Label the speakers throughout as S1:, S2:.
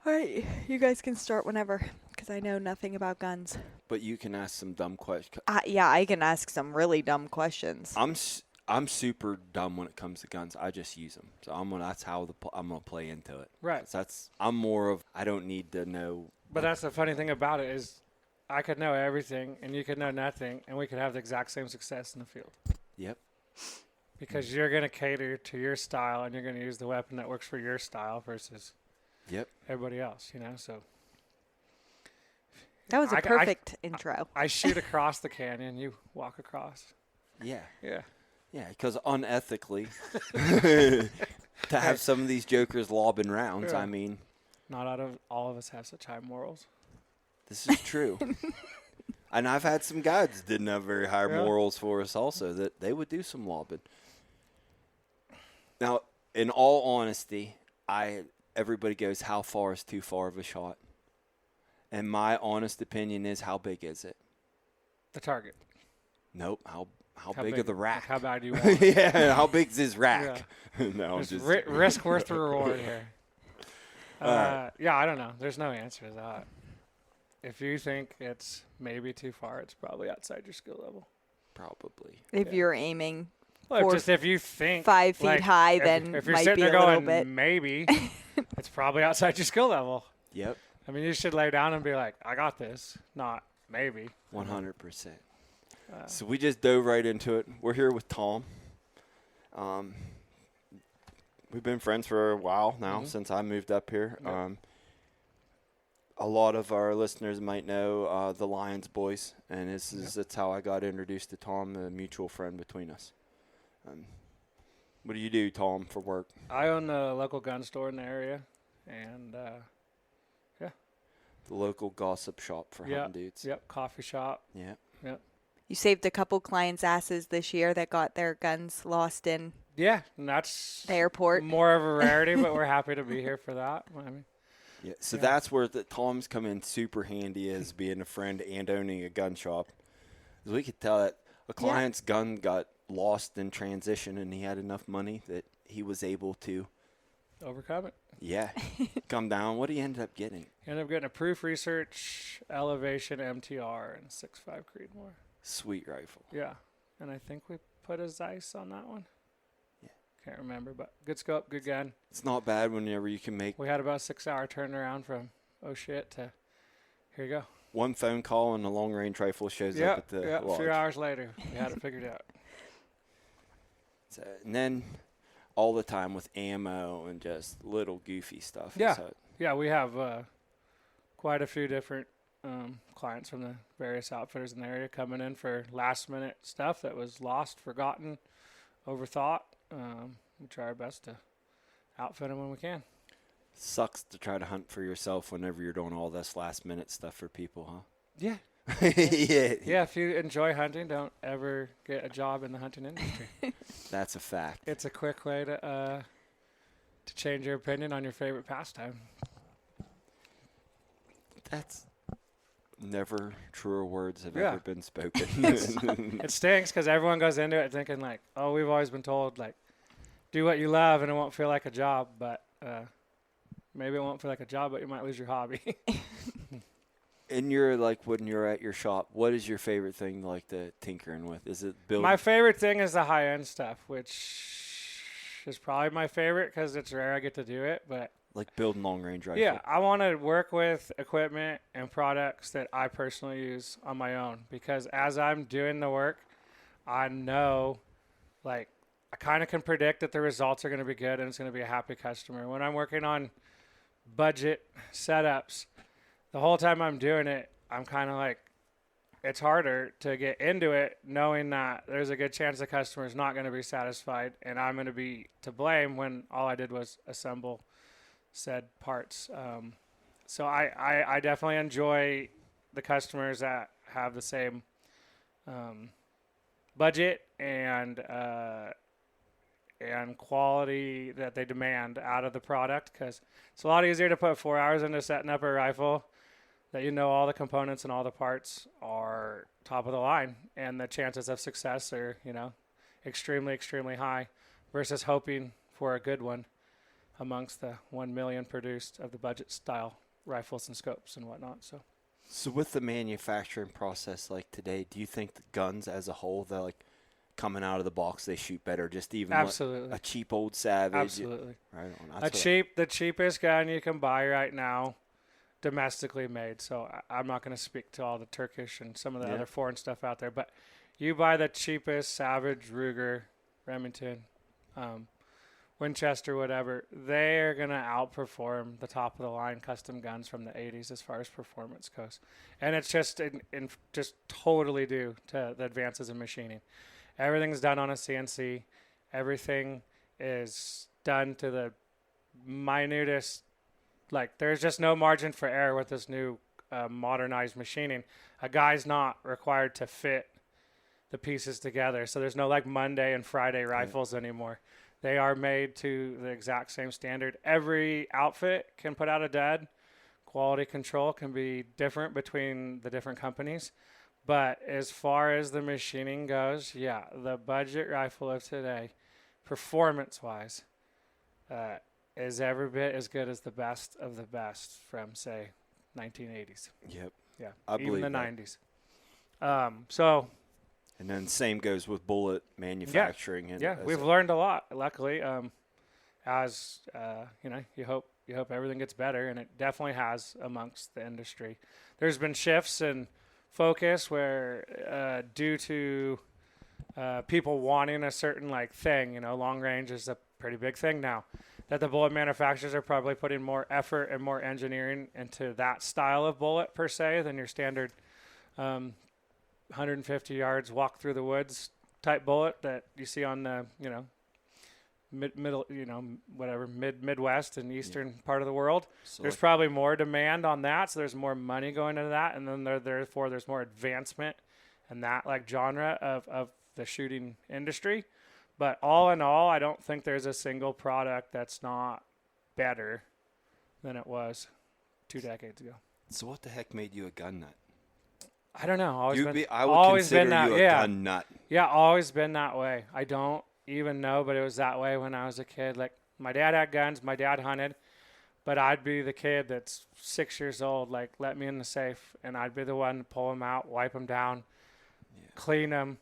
S1: All right, you guys can start whenever, because I know nothing about guns.
S2: But you can ask some dumb questions.
S1: Yeah, I can ask some really dumb questions.
S2: I'm super dumb when it comes to guns. I just use them. So that's how I'm gonna play into it.
S3: Right.
S2: I'm more of I don't need to know.
S3: But that's the funny thing about it is I could know everything and you could know nothing and we could have the exact same success in the field.
S2: Yep.
S3: Because you're going to cater to your style and you're going to use the weapon that works for your style versus everybody else, So
S1: that was a perfect intro.
S3: I shoot across the canyon, you walk across.
S2: Yeah.
S3: Yeah.
S2: Yeah, because unethically, to have some of these jokers lobbing rounds,
S3: Yeah.
S2: I mean.
S3: Not all of us have such high morals.
S2: This is true. And I've had some guys that didn't have very high morals for us also, that they would do some lobbing. Now, in all honesty, everybody goes, how far is too far of a shot? And my honest opinion is, how big is it?
S3: The target.
S2: Nope. How big of the rack?
S3: Like how bad do you want it?
S2: Yeah, how big's this rack?
S3: Yeah.
S2: No,
S3: just risk worth the reward here. Yeah, I don't know. There's no answer to that. If you think it's maybe too far, it's probably outside your skill level.
S2: Probably.
S1: If you're aiming
S3: just if you think
S1: 5 feet high, then
S3: if you're
S1: might
S3: sitting
S1: be
S3: there
S1: a little
S3: going
S1: bit.
S3: maybe, it's probably outside your skill level.
S2: Yep.
S3: I mean, you should lay down and be like, I got this, not maybe.
S2: 100%. So we just dove right into it. We're here with Tom. We've been friends for a while now, since I moved up here. Yep. A lot of our listeners might know the Lions boys, and that's how I got introduced to Tom, a mutual friend between us. What do you do, Tom, for work?
S3: I own a local gun store in the area, and
S2: the local gossip shop for hunting dudes.
S3: Yep, coffee shop.
S2: Yep.
S1: You saved a couple clients' asses this year that got their guns lost in
S3: and that's
S1: the airport.
S3: More of a rarity, but we're happy to be here for that. I mean,
S2: that's where Tom's come in super handy as being a friend and owning a gun shop. 'Cause we could tell that a client's gun got lost in transition, and he had enough money that he was able to
S3: overcome it.
S2: Yeah, come down. What did he end up getting?
S3: He ended up getting a proof research, elevation, MTR, and 6.5 Creedmoor.
S2: Sweet rifle.
S3: Yeah, and I think we put a Zeiss on that one.
S2: Yeah.
S3: Can't remember, but good scope, good gun.
S2: It's not bad whenever you can make.
S3: We had about a 6-hour turnaround from oh shit to here you go.
S2: One phone call and a long range rifle shows up at the lodge.
S3: A few hours later, we had it figured out.
S2: So, and then all the time with ammo and just little goofy stuff.
S3: Yeah, we have quite a few different clients from the various outfitters in the area coming in for last-minute stuff that was lost, forgotten, overthought. We try our best to outfit them when we can.
S2: Sucks to try to hunt for yourself whenever you're doing all this last-minute stuff for people, huh?
S3: Yeah.
S2: Yeah,
S3: if you enjoy hunting, don't ever get a job in the hunting industry.
S2: That's a fact.
S3: It's a quick way to change your opinion on your favorite pastime.
S2: That's never truer words have ever been spoken.
S3: It stinks because everyone goes into it thinking like, oh, we've always been told like, do what you love and it won't feel like a job, but maybe it won't feel like a job, but you might lose your hobby.
S2: And you're like, when you're at your shop, what is your favorite thing like to tinkering with? Is it building?
S3: My favorite thing is the high-end stuff, which is probably my favorite because it's rare I get to do it. But
S2: like building long-range rifle.
S3: Yeah, I want to work with equipment and products that I personally use on my own because as I'm doing the work, I know, like, I kind of can predict that the results are going to be good and it's going to be a happy customer. When I'm working on budget setups, the whole time I'm doing it, I'm kind of like, it's harder to get into it knowing that there's a good chance the customer is not going to be satisfied and I'm going to be to blame when all I did was assemble said parts. So I definitely enjoy the customers that have the same budget and quality that they demand out of the product because it's a lot easier to put 4 hours into setting up a rifle that you know all the components and all the parts are top of the line and the chances of success are, extremely, extremely high versus hoping for a good one. amongst the 1 million produced of the budget style rifles and scopes and whatnot.
S2: So with the manufacturing process like today, do you think the guns as a whole, they're like coming out of the box, they shoot better? Just even
S3: Absolutely.
S2: a cheap old Savage.
S3: Absolutely.
S2: Right on.
S3: The cheapest gun you can buy right now, domestically made. So I'm not going to speak to all the Turkish and some of the other foreign stuff out there, but you buy the cheapest Savage, Ruger, Remington, Winchester, whatever, they're going to outperform the top of the line custom guns from the 80s as far as performance goes. And it's just just totally due to the advances in machining. Everything's done on a CNC. Everything is done to the minutest. Like, there's just no margin for error with this new modernized machining. A guy's not required to fit the pieces together. So there's no like Monday and Friday rifles anymore. They are made to the exact same standard. Every outfit can put out a dud. Quality control can be different between the different companies. But as far as the machining goes, yeah, the budget rifle of today, performance-wise, is every bit as good as the best of the best from, say, 1980s.
S2: Yep.
S3: Yeah,
S2: I
S3: even
S2: believe
S3: the
S2: that.
S3: 90s.
S2: And then same goes with bullet manufacturing. And
S3: We've learned a lot, luckily. As you hope everything gets better, and it definitely has amongst the industry. There's been shifts in focus where, due to people wanting a certain like thing, long range is a pretty big thing now. That the bullet manufacturers are probably putting more effort and more engineering into that style of bullet per se than your standard 150 yards walk through the woods type bullet that you see on the Midwest and eastern part of the world. So there's probably more demand on that, so there's more money going into that, and then therefore there's more advancement in that like genre of the shooting industry. But all in all, I don't think there's a single product that's not better than it was 2 decades ago.
S2: So what the heck made you a gun nut?
S3: I don't know.
S2: I would consider you a gun nut.
S3: Yeah, always been that way. I don't even know, but it was that way when I was a kid. Like, my dad had guns, my dad hunted, but I'd be the kid that's 6 years old, like, let me in the safe, and I'd be the one to pull them out, wipe them down, clean them.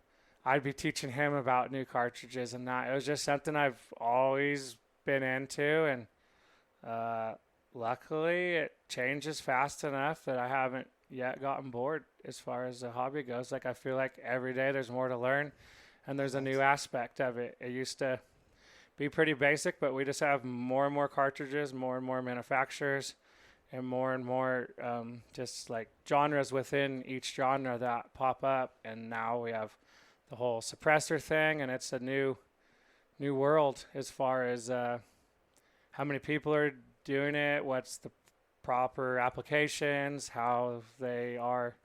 S3: I'd be teaching him about new cartridges and that. It was just something I've always been into, and luckily it changes fast enough that I haven't yet gotten bored as far as the hobby goes. Like, I feel like every day there's more to learn, and there's a new aspect of it. It used to be pretty basic, but we just have more and more cartridges, more and more manufacturers, and more just like genres within each genre that pop up. And now we have the whole suppressor thing, and it's a new world as far as how many people are doing it, what's the proper applications, how they are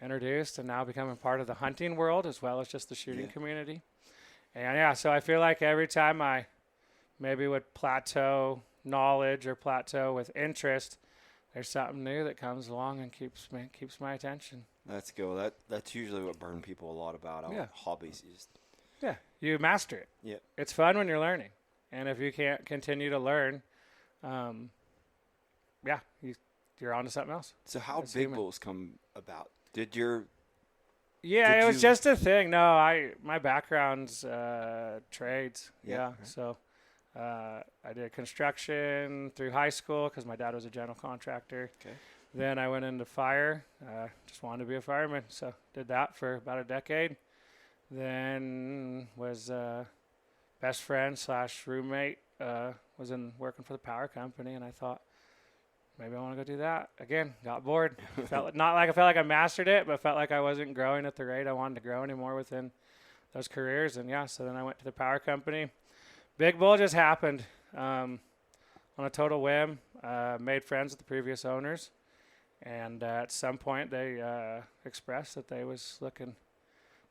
S3: introduced and now becoming part of the hunting world as well as just the shooting community. And so I feel like every time I maybe would plateau knowledge or plateau with interest, there's something new that comes along and keeps my attention.
S2: That's cool. That's usually what burn people a lot about hobbies.
S3: You master it.
S2: Yeah,
S3: it's fun when you're learning, and if you can't continue to learn, you're on to something else.
S2: So how Big Bulls come about? It was
S3: just a thing. No, my background's trades.
S2: Yeah.
S3: Right. So I did construction through high school because my dad was a general contractor.
S2: Okay.
S3: Then I went into fire. Just wanted to be a fireman, so did that for about a decade. Then was best friend / roommate was working for the power company, and I thought, maybe I want to go do that again. Got bored. I felt like I mastered it, but felt like I wasn't growing at the rate I wanted to grow anymore within those careers. And so then I went to the power company. Big Bull just happened on a total whim. Made friends with the previous owners, and at some point they expressed that they was looking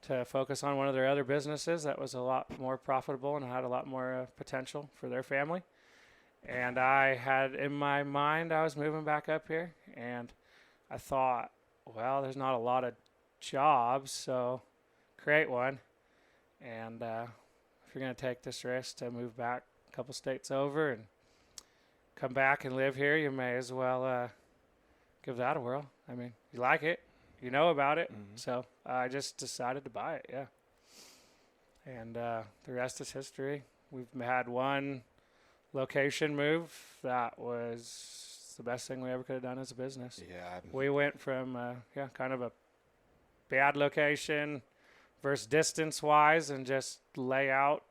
S3: to focus on one of their other businesses that was a lot more profitable and had a lot more potential for their family. And I had in my mind I was moving back up here, and I thought, well, there's not a lot of jobs, so create one. And if you're going to take this risk to move back a couple states over and come back and live here, you may as well give that a whirl. I mean, you like it, you know about it, so I just decided to buy it. Yeah, and the rest is history. We've had one location move that was the best thing we ever could have done as a business.
S2: Yeah.
S3: We went from kind of a bad location versus distance wise and just layout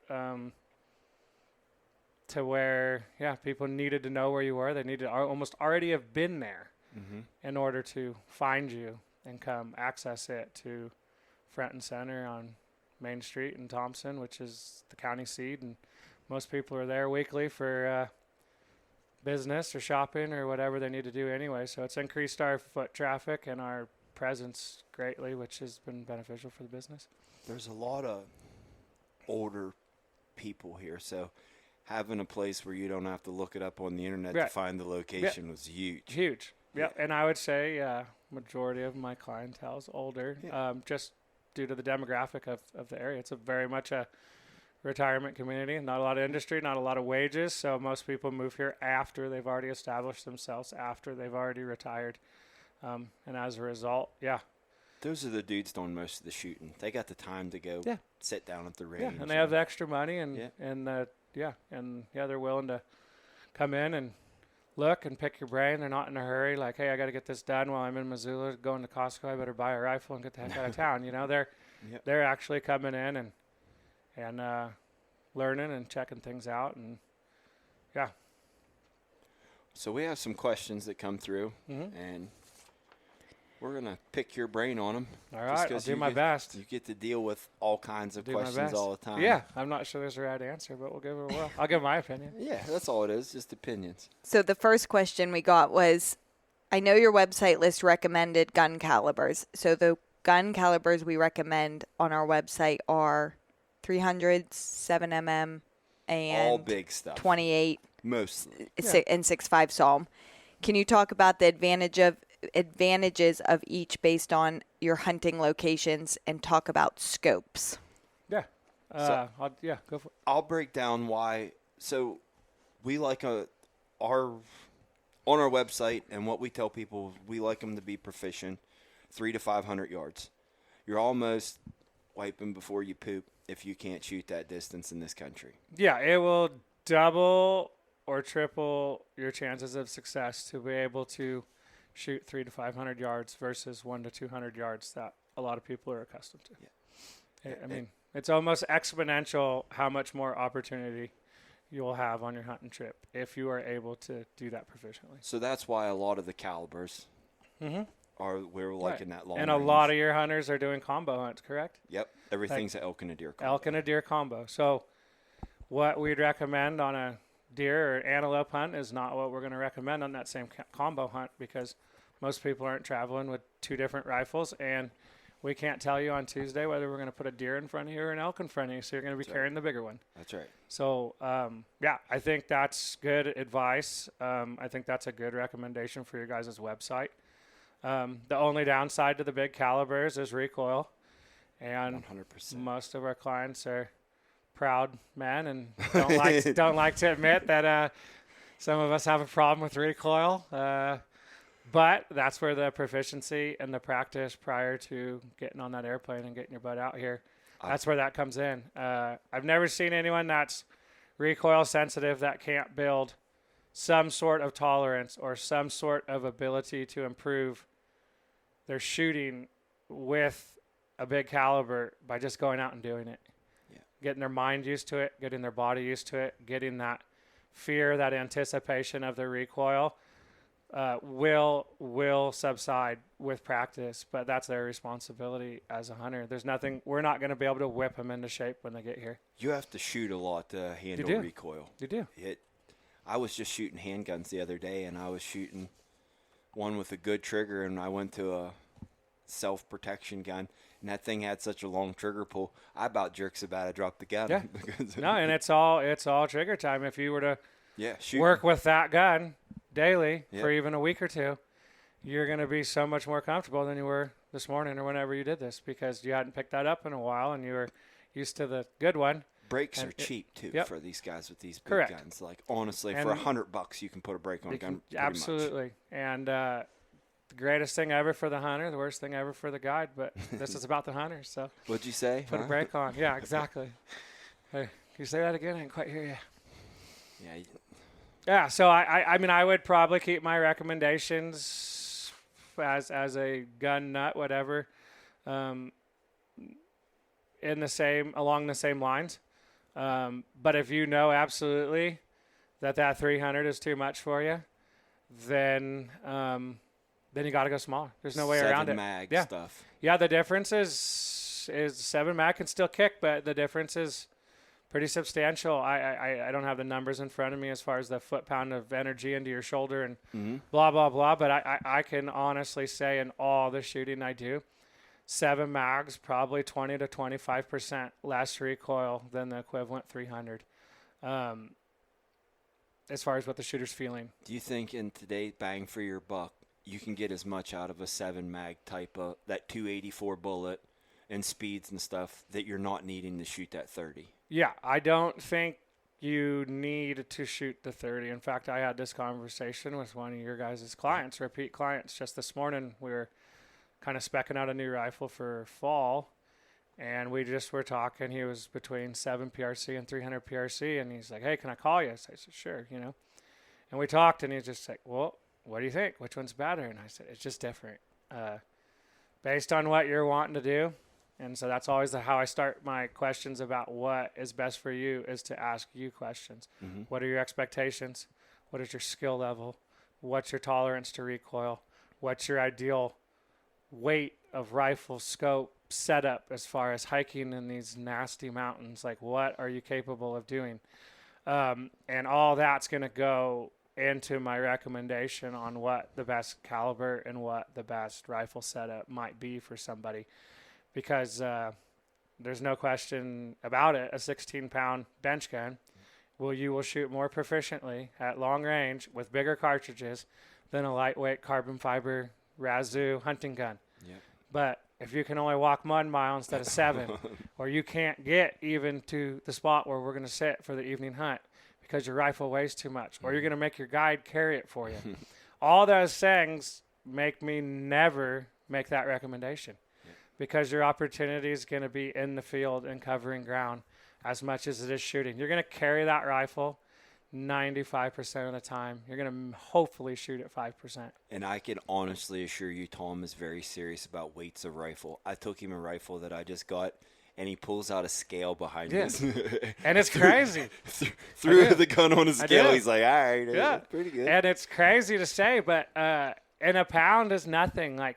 S3: to where people needed to know where you were. They needed to almost already have been there in order to find you and come access it to front and center on Main Street in Thompson, which is the county seat, and most people are there weekly for business or shopping or whatever they need to do anyway. So it's increased our foot traffic and our presence greatly, which has been beneficial for the business.
S2: There's a lot of older people here, so having a place where you don't have to look it up on the internet to find the location was huge.
S3: Huge. Yeah. And I would say majority of my clientele is older, just due to the demographic of the area. It's very much a retirement community, not a lot of industry, not a lot of wages. So most people move here after they've already established themselves, after they've already retired. And as a result,
S2: those are the dudes doing most of the shooting. They got the time to go sit down at the range.
S3: Yeah, and they have the extra money and they're willing to come in and look and pick your brain. They're not in a hurry like, hey, I got to get this done while I'm in Missoula going to Costco. I better buy a rifle and get the heck out of town. You know, they're actually coming in and learning and checking things out. And
S2: so we have some questions that come through and we're going to pick your brain on them.
S3: All right, I'll do my best.
S2: You get to deal with all kinds of questions all the time.
S3: Yeah, I'm not sure there's a right answer, but we'll give it a whirl. I'll give my opinion.
S2: Yeah, that's all it is, just opinions.
S1: So the first question we got was, I know your website list recommended gun calibers. So the gun calibers we recommend on our website are 300, 7mm, and
S2: all big stuff.
S1: 28
S2: mostly.
S1: And 6.5 Psalm. Can you talk about the advantages of each based on your hunting locations and talk about scopes?
S3: Yeah. Go for it.
S2: I'll break down why. So we like on our website, and what we tell people, we like them to be proficient, 300 to 500 yards. You're almost wiping before you poop if you can't shoot that distance in this country.
S3: Yeah, it will double or triple your chances of success to be able to shoot 300 to 500 yards versus 100 to 200 yards that a lot of people are accustomed to.
S2: Yeah.
S3: I mean, it's almost exponential how much more opportunity you'll have on your hunting trip if you are able to do that proficiently.
S2: So that's why a lot of the calibers we're liking that long
S3: And
S2: range.
S3: a lot of your hunters are doing combo hunts, correct?
S2: Yep. Everything's an elk and a deer combo.
S3: Elk and a deer combo. So what we'd recommend on a deer or antelope hunt is not what we're going to recommend on that same combo hunt, because most people aren't traveling with two different rifles, and we can't tell you on Tuesday whether we're going to put a deer in front of you or an elk in front of you, so you're going to be carrying the bigger one.
S2: That's right.
S3: So, I think that's good advice. I think that's a good recommendation for your guys' website. The only downside to the big calibers is recoil, and
S2: 100%.
S3: most of our clients are proud men and don't like to admit that some of us have a problem with recoil. But that's where the proficiency and the practice prior to getting on that airplane and getting your butt out here, that's where that comes in. I've never seen anyone that's recoil sensitive that can't build some sort of tolerance or some sort of ability to improve their shooting with a big caliber by just going out and doing it. Getting their mind used to it, getting their body used to it, getting that fear, that anticipation of the recoil will subside with practice, but that's their responsibility as a hunter. We're not going to be able to whip them into shape when they get here.
S2: You have to shoot a lot to handle recoil.
S3: You do.
S2: I was just shooting handguns the other day, and I was shooting one with a good trigger, and I went to a self-protection gun, and that thing had such a long trigger pull, I about jerks about to drop the gun.
S3: Yeah. No, and it's all trigger time. If you were to work with that gun daily for even a week or two, you're going to be so much more comfortable than you were this morning or whenever you did this, because you hadn't picked that up in a while and you were used to the good one.
S2: Brakes
S3: And
S2: are cheap too
S3: yep.
S2: for these guys with these big
S3: Correct.
S2: guns. Like honestly,
S3: And
S2: for $100 you can put a brake on a gun. Pretty
S3: absolutely.
S2: much.
S3: And the greatest thing ever for the hunter, the worst thing ever for the guide. But this is about the hunter, so
S2: What'd you say?
S3: put a brake on. Yeah, exactly. Hey, can you say that again? I didn't quite hear you.
S2: Yeah.
S3: Yeah. So I mean, I would probably keep my recommendations as a gun nut, whatever, along the same lines. But if you know absolutely that 300 is too much for you, then you got to go smaller. There's no way around it.
S2: 7 mag
S3: Yeah.
S2: stuff.
S3: Yeah, the difference is 7 mag can still kick, but the difference is pretty substantial. I don't have the numbers in front of me as far as the foot-pound of energy into your shoulder and blah, blah, blah, but I can honestly say in all the shooting I do, 7 mags, probably 20 to 25% less recoil than the equivalent 300 as far as what the shooter's feeling.
S2: Do you think in today's bang for your buck, you can get as much out of a 7 mag type of that 284 bullet and speeds and stuff that you're not needing to shoot that 30?
S3: Yeah, I don't think you need to shoot the 30. In fact, I had this conversation with one of your guys' clients, repeat clients, just this morning. We were kind of specking out a new rifle for fall, and we just were talking. He was between 7 PRC and 300 PRC, and he's like, hey, can I call you? So I said, sure, And we talked, and he's just like, well, what do you think? Which one's better? And I said, it's just different based on what you're wanting to do. And so that's always how I start my questions about what is best for you, is to ask you questions.
S2: Mm-hmm.
S3: What are your expectations? What is your skill level? What's your tolerance to recoil? What's your ideal weight of rifle, scope, setup as far as hiking in these nasty mountains? Like, what are you capable of doing? And all that's going to go into my recommendation on what the best caliber and what the best rifle setup might be for somebody. Because there's no question about it, a 16-pound bench gun will shoot more proficiently at long range with bigger cartridges than a lightweight carbon fiber Razoo hunting gun.
S2: Yep.
S3: But if you can only walk 1 mile instead of 7, or you can't get even to the spot where we're going to sit for the evening hunt because your rifle weighs too much, or you're going to make your guide carry it for you, all those things make me never make that recommendation. Because your opportunity is going to be in the field and covering ground as much as it is shooting. You're going to carry that rifle 95% of the time. You're going to hopefully shoot at 5%.
S2: And I can honestly assure you, Tom is very serious about weights of rifle. I took him a rifle that I just got, and he pulls out a scale behind us.
S3: And it's crazy.
S2: Threw the gun on a scale. He's like, all right,
S3: yeah,
S2: pretty good.
S3: And it's crazy to say, but and a pound is nothing. Like,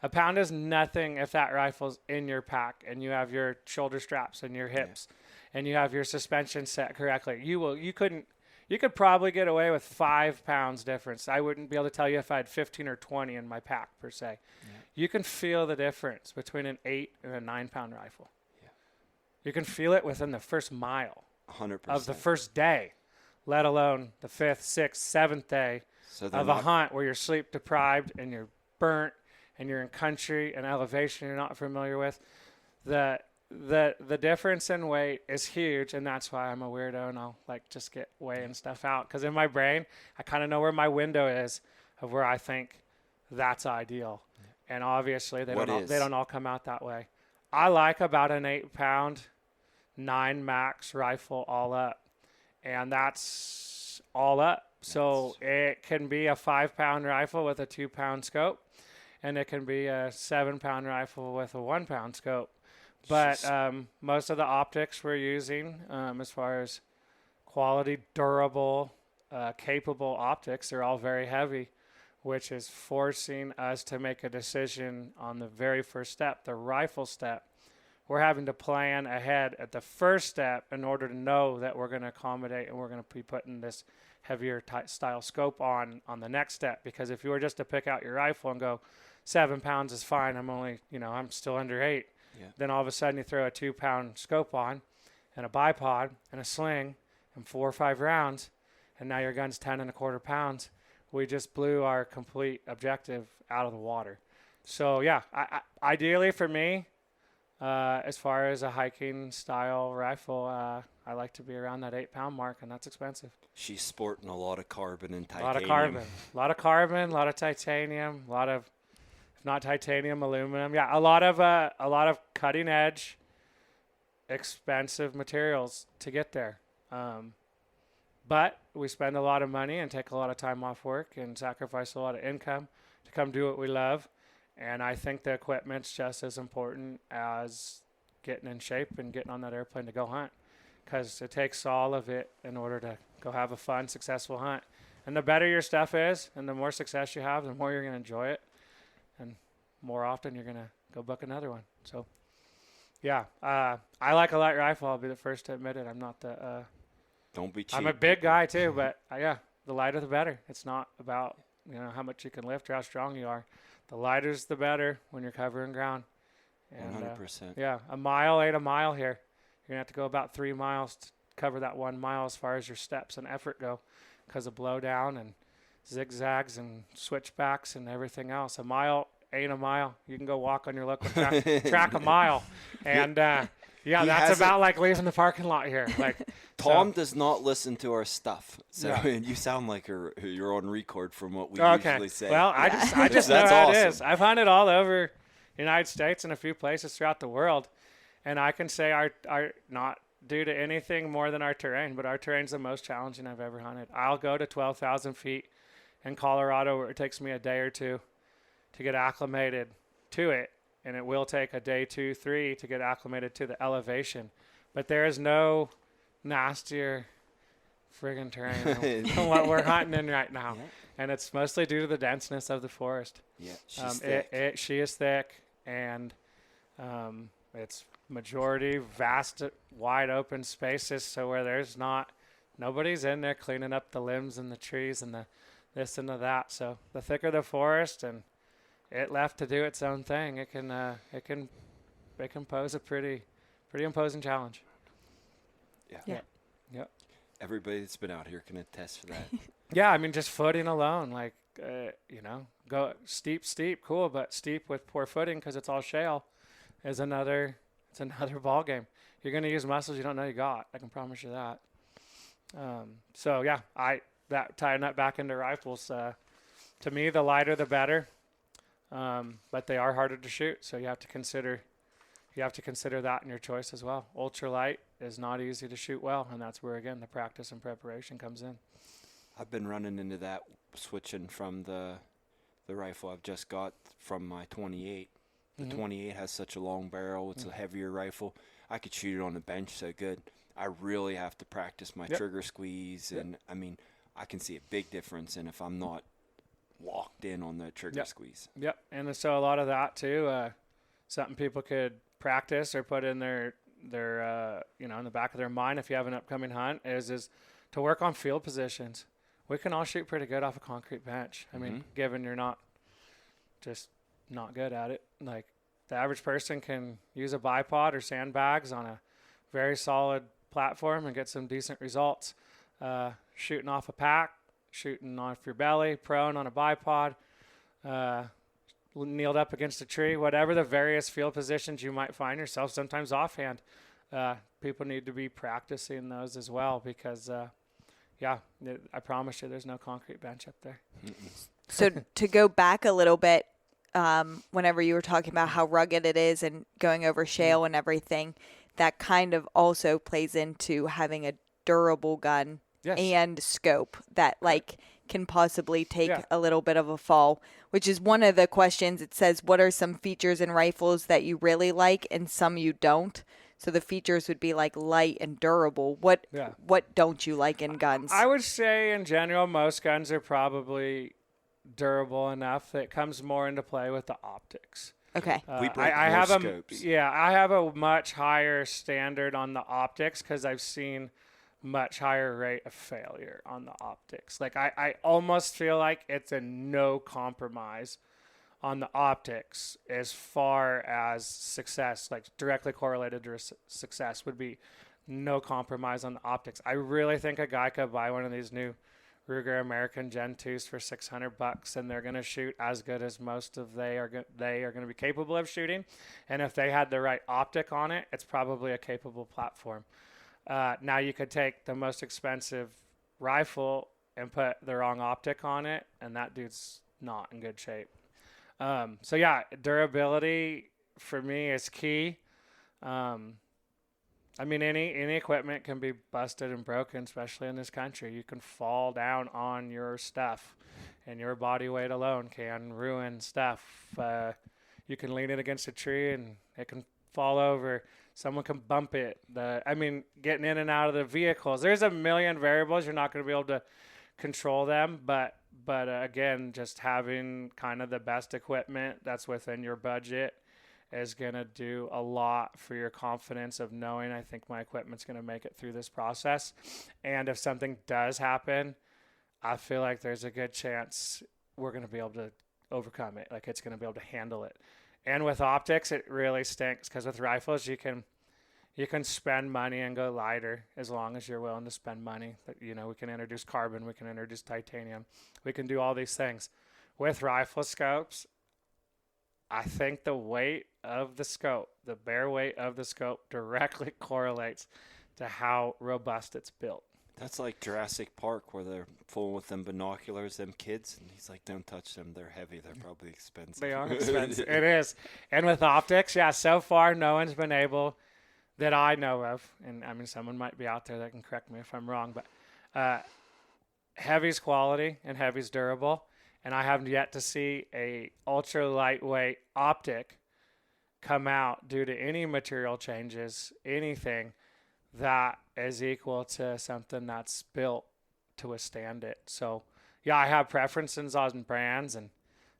S3: a pound is nothing if that rifle's in your pack and you have your shoulder straps and your hips and you have your suspension set correctly. You could probably get away with 5 pounds difference. I wouldn't be able to tell you if I had 15 or 20 in my pack per se. Yeah. You can feel the difference between an 8 and a 9-pound rifle. Yeah. You can feel it within the first mile
S2: 100%
S3: of the first day, let alone the 5th, 6th, 7th day of a hunt where you're sleep deprived and you're burnt and you're in country and elevation you're not familiar with. The difference in weight is huge, and that's why I'm a weirdo and I'll just get weighing stuff out. Because in my brain, I kind of know where my window is of where I think that's ideal. Yeah. And obviously, they don't all come out that way. I like about an 8-pound 9 max rifle all up, and that's all up. So it can be a 5-pound rifle with a 2-pound scope. And it can be a 7-pound rifle with a 1-pound scope. But most of the optics we're using, as far as quality, durable, capable optics, they're all very heavy, which is forcing us to make a decision on the very first step, the rifle step. We're having to plan ahead at the first step in order to know that we're going to accommodate and we're going to be putting this heavier style scope on the next step. Because if you were just to pick out your rifle and go, 7 pounds is fine, I'm still under 8. Yeah. Then all of a sudden you throw a 2-pound scope on and a bipod and a sling and 4 or 5 rounds, and now your gun's 10 1/4 pounds. We just blew our complete objective out of the water. So yeah, ideally for me, As far as a hiking style rifle, I like to be around that 8-pound mark, and that's expensive.
S2: She's sporting a lot of carbon and
S3: A
S2: titanium.
S3: lot of carbon, a lot of titanium, a lot of, if not titanium, aluminum. Yeah, a lot of cutting edge, expensive materials to get there. But we spend a lot of money and take a lot of time off work and sacrifice a lot of income to come do what we love. And I think the equipment's just as important as getting in shape and getting on that airplane to go hunt, because it takes all of it in order to go have a fun, successful hunt. And the better your stuff is and the more success you have, the more you're going to enjoy it. And more often you're going to go book another one. So, yeah, I like a light rifle. I'll be the first to admit it. I'm not the...
S2: Don't be cheap.
S3: I'm a big guy too, but yeah, the lighter the better. It's not about, how much you can lift or how strong you are. The lighter's the better when you're covering ground. And,
S2: 100%.
S3: yeah, a mile ain't a mile here. You're going to have to go about 3 miles to cover that 1 mile as far as your steps and effort go, because of blowdown and zigzags and switchbacks and everything else. A mile ain't a mile. You can go walk on your local track a mile. And, yeah, that's about like leaving the parking lot here. Like
S2: Tom does not listen to our stuff, so
S3: Yeah.
S2: and you sound like you're on record from what we
S3: Okay.
S2: usually say.
S3: Well, I just know
S2: That's
S3: how it
S2: awesome.
S3: is. I've hunted all over the United States and a few places throughout the world, and I can say our not due to anything more than our terrain, but our terrain's the most challenging I've ever hunted. I'll go to 12,000 feet in Colorado where it takes me a day or two to get acclimated to it, and it will take a day, 2, 3 to get acclimated to the elevation. But there is no nastier friggin' terrain than what we're hunting in right now.
S2: Yeah.
S3: And it's mostly due to the denseness of the forest.
S2: Yeah, she's thick.
S3: She is thick, and it's majority vast, wide open spaces, so where there's nobody's in there cleaning up the limbs and the trees and the this and the that. So the thicker the forest and it left to do its own thing, it can pose a pretty imposing challenge.
S2: Yeah.
S3: Yeah.
S2: Everybody that's been out here can attest for that.
S3: Yeah, I mean, just footing alone, like, go steep, cool, but steep with poor footing because it's all shale is another ball game. You're going to use muscles you don't know you got. I can promise you that. So, yeah, tying that back into rifles, to me, the lighter the better, but they are harder to shoot, so you have to consider that in your choice as well. Ultralight is not easy to shoot well, and that's where, again, the practice and preparation comes in.
S2: I've been running into that, switching from the rifle I've just got from my 28. The 28 has such a long barrel. It's a heavier rifle. I could shoot it on the bench so good. I really have to practice my trigger squeeze, and I mean, I can see a big difference in if I'm not locked in on the trigger squeeze.
S3: Yep, and so a lot of that too, something people could practice or put in their in the back of their mind if you have an upcoming hunt is to work on field positions. We can all shoot pretty good off a concrete bench. I mean, given you're not good at it. Like the average person can use a bipod or sandbags on a very solid platform and get some decent results. Shooting off a pack, shooting off your belly, prone on a bipod, kneeled up against a tree, whatever the various field positions you might find yourself, sometimes offhand. People need to be practicing those as well because, I promise you there's no concrete bench up there.
S1: So to go back a little bit, whenever you were talking about how rugged it is and going over shale and everything, that kind of also plays into having a durable gun and scope that can possibly take a little bit of a fall, which is one of the questions. It says, what are some features in rifles that you really like and some you don't? So the features would be like light and durable. What don't you like in guns?
S3: I would say in general, most guns are probably durable enough that it comes more into play with the optics.
S1: Okay.
S2: We break
S3: I
S2: more
S3: have
S2: scopes.
S3: I have a much higher standard on the optics because I've seen much higher rate of failure on the optics. Like I almost feel like it's a no compromise on the optics as far as success, like directly correlated to success would be no compromise on the optics. I really think a guy could buy one of these new Ruger American Gen 2s for $600, and they're going to shoot as good as most of they are going to be capable of shooting. And if they had the right optic on it, it's probably a capable platform. Now you could take the most expensive rifle and put the wrong optic on it, and that dude's not in good shape. So yeah, durability for me is key. I mean, any equipment can be busted and broken, especially in this country. You can fall down on your stuff, and your body weight alone can ruin stuff. You can lean it against a tree, and it can fall over. Someone can bump it. Getting in and out of the vehicles. There's a million variables. You're not going to be able to control them, but again, just having kind of the best equipment that's within your budget is going to do a lot for your confidence of knowing, I think my equipment's going to make it through this process. And if something does happen, I feel like there's a good chance we're going to be able to overcome it. Like, it's going to be able to handle it. And with optics, it really stinks, because with rifles, you can spend money and go lighter as long as you're willing to spend money. But, we can introduce carbon, we can introduce titanium, we can do all these things. With rifle scopes, I think the weight of the scope, the bare weight of the scope, directly correlates to how robust it's built.
S2: That's like Jurassic Park, where they're fooling with them binoculars, them kids, and he's like, don't touch them. They're heavy. They're probably expensive.
S3: They are expensive. It is. And with optics, yeah, so far no one's been able, that I know of, and I mean, someone might be out there that can correct me if I'm wrong, but heavy's quality and heavy's durable. And I haven't yet to see a ultra lightweight optic come out due to any material changes, anything that is equal to something that's built to withstand it. So, yeah, I have preferences on brands, and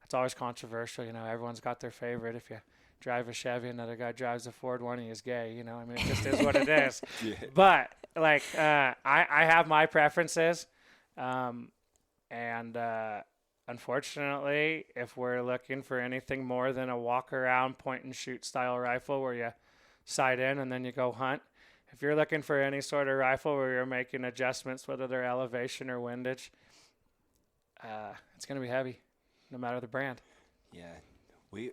S3: it's always controversial. Everyone's got their favorite. If you drive a Chevy, another guy drives a Ford, one of you is gay. It just is what it is. Yeah. But, I have my preferences, unfortunately, if we're looking for anything more than a walk-around point-and-shoot style rifle where you sight in and then you go hunt, if you're looking for any sort of rifle where you're making adjustments, whether they're elevation or windage, it's going to be heavy, no matter the brand.
S2: Yeah, we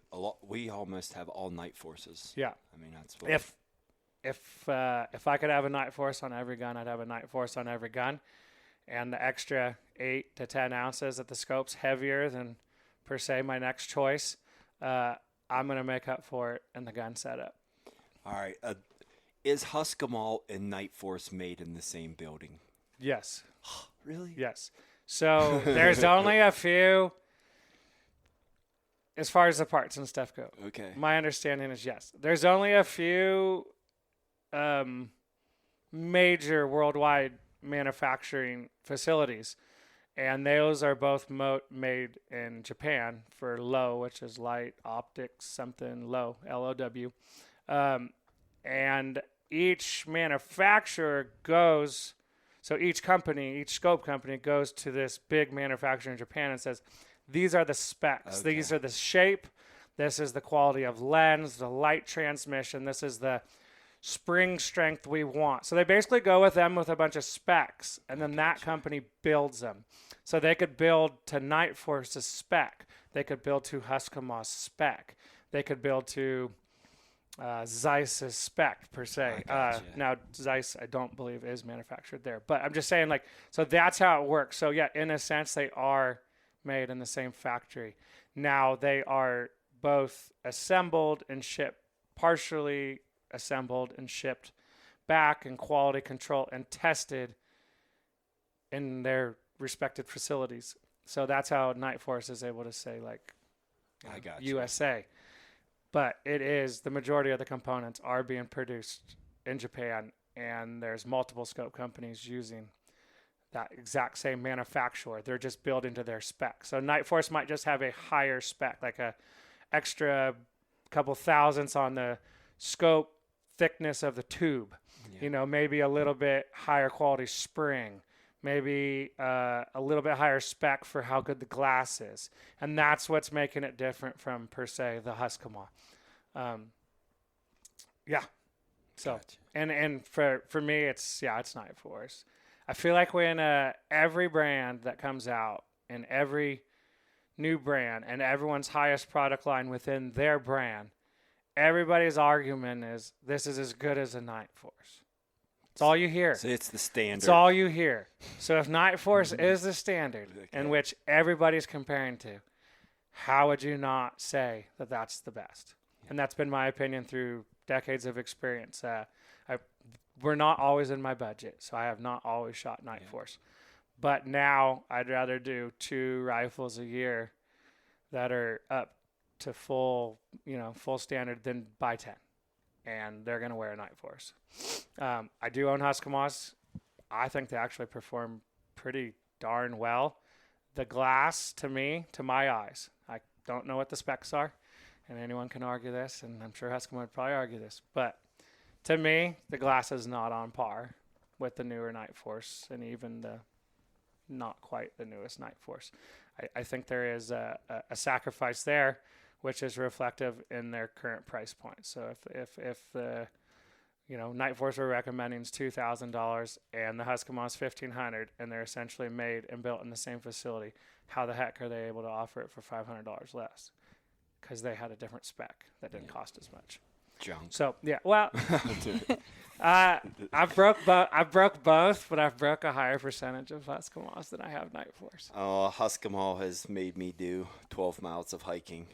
S2: almost have all night forces.
S3: Yeah,
S2: I mean, that's what.
S3: If I could have a night force on every gun, I'd have a night force on every gun. And the extra 8 to 10 ounces that the scope's heavier than, per se, my next choice, I'm going to make up for it in the gun setup.
S2: All right. Is Husqvarna and Night Force made in the same building?
S3: Yes.
S2: Really?
S3: Yes. So there's only a few, as far as the parts and stuff go.
S2: Okay.
S3: My understanding is yes. There's only a few major worldwide manufacturing facilities, and those are both made in Japan for LOW, which is light optics something LOW, LOW, and each manufacturer goes, so each scope company goes to this big manufacturer in Japan and says, these are the specs, okay. These are the shape, this is the quality of lens, the light transmission, this is the spring strength we want. So they basically go with them with a bunch of specs, and then that company builds them. So they could build to Night Force's spec. They could build to Husqvarna's spec. They could build to Zeiss's spec, per se. Now, Zeiss, I don't believe, is manufactured there. But I'm just saying, so that's how it works. So, yeah, in a sense, they are made in the same factory. Now, they are both assembled and shipped, partially assembled and shipped back, and quality control and tested in their respected facilities. So that's how Night Force is able to say,
S2: I got
S3: USA. But it is, the majority of the components are being produced in Japan, and there's multiple scope companies using that exact same manufacturer. They're just building to their spec. So Night Force might just have a higher spec, like a extra couple thousandths on the scope thickness of the tube, maybe a little bit higher quality spring, maybe a little bit higher spec for how good the glass is. And that's what's making it different from, per se, the Husqvarna. Yeah. So, gotcha. And for me, it's Night Force. I feel like when every brand that comes out and every new brand and everyone's highest product line within their brand, everybody's argument is this is as good as a Night Force. It's all you hear.
S2: So it's the standard.
S3: It's all you hear. So if Night Force is the standard in which everybody's comparing to, how would you not say that that's the best? And that's been my opinion through decades of experience. We're not always in my budget, so I have not always shot Night Force. But now I'd rather do 2 rifles a year that are up to full standard than buy 10. And they're going to wear a Night Force. I do own Husqvarnas. I think they actually perform pretty darn well. The glass, to my eyes, I don't know what the specs are, and anyone can argue this, and I'm sure Husqvarna would probably argue this, but to me, the glass is not on par with the newer Night Force and even the not quite the newest Night Force. I think there is a sacrifice there, which is reflective in their current price point. So if the Night Force we're recommending is $2,000 and the Husqvarna is $1,500, and they're essentially made and built in the same facility, how the heck are they able to offer it for $500 less? Because they had a different spec that didn't cost as much.
S2: Junk.
S3: So yeah, well, I broke both, but I've broke a higher percentage of Husqvarnas than I have Night Force.
S2: Husqvarna has made me do 12 miles of hiking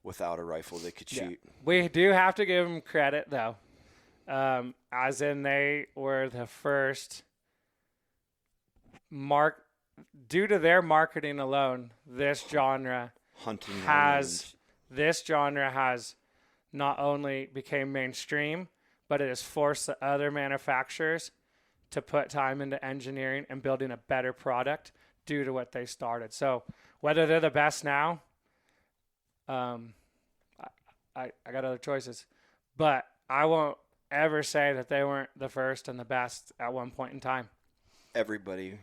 S2: without a rifle they could shoot.
S3: We do have to give them credit though, as in they were the first due to their marketing alone. This genre has not only became mainstream, but it has forced the other manufacturers to put time into engineering and building a better product due to what they started. So whether they're the best now, I got other choices, but I won't ever say that they weren't the first and the best at one point in time.
S2: Everybody,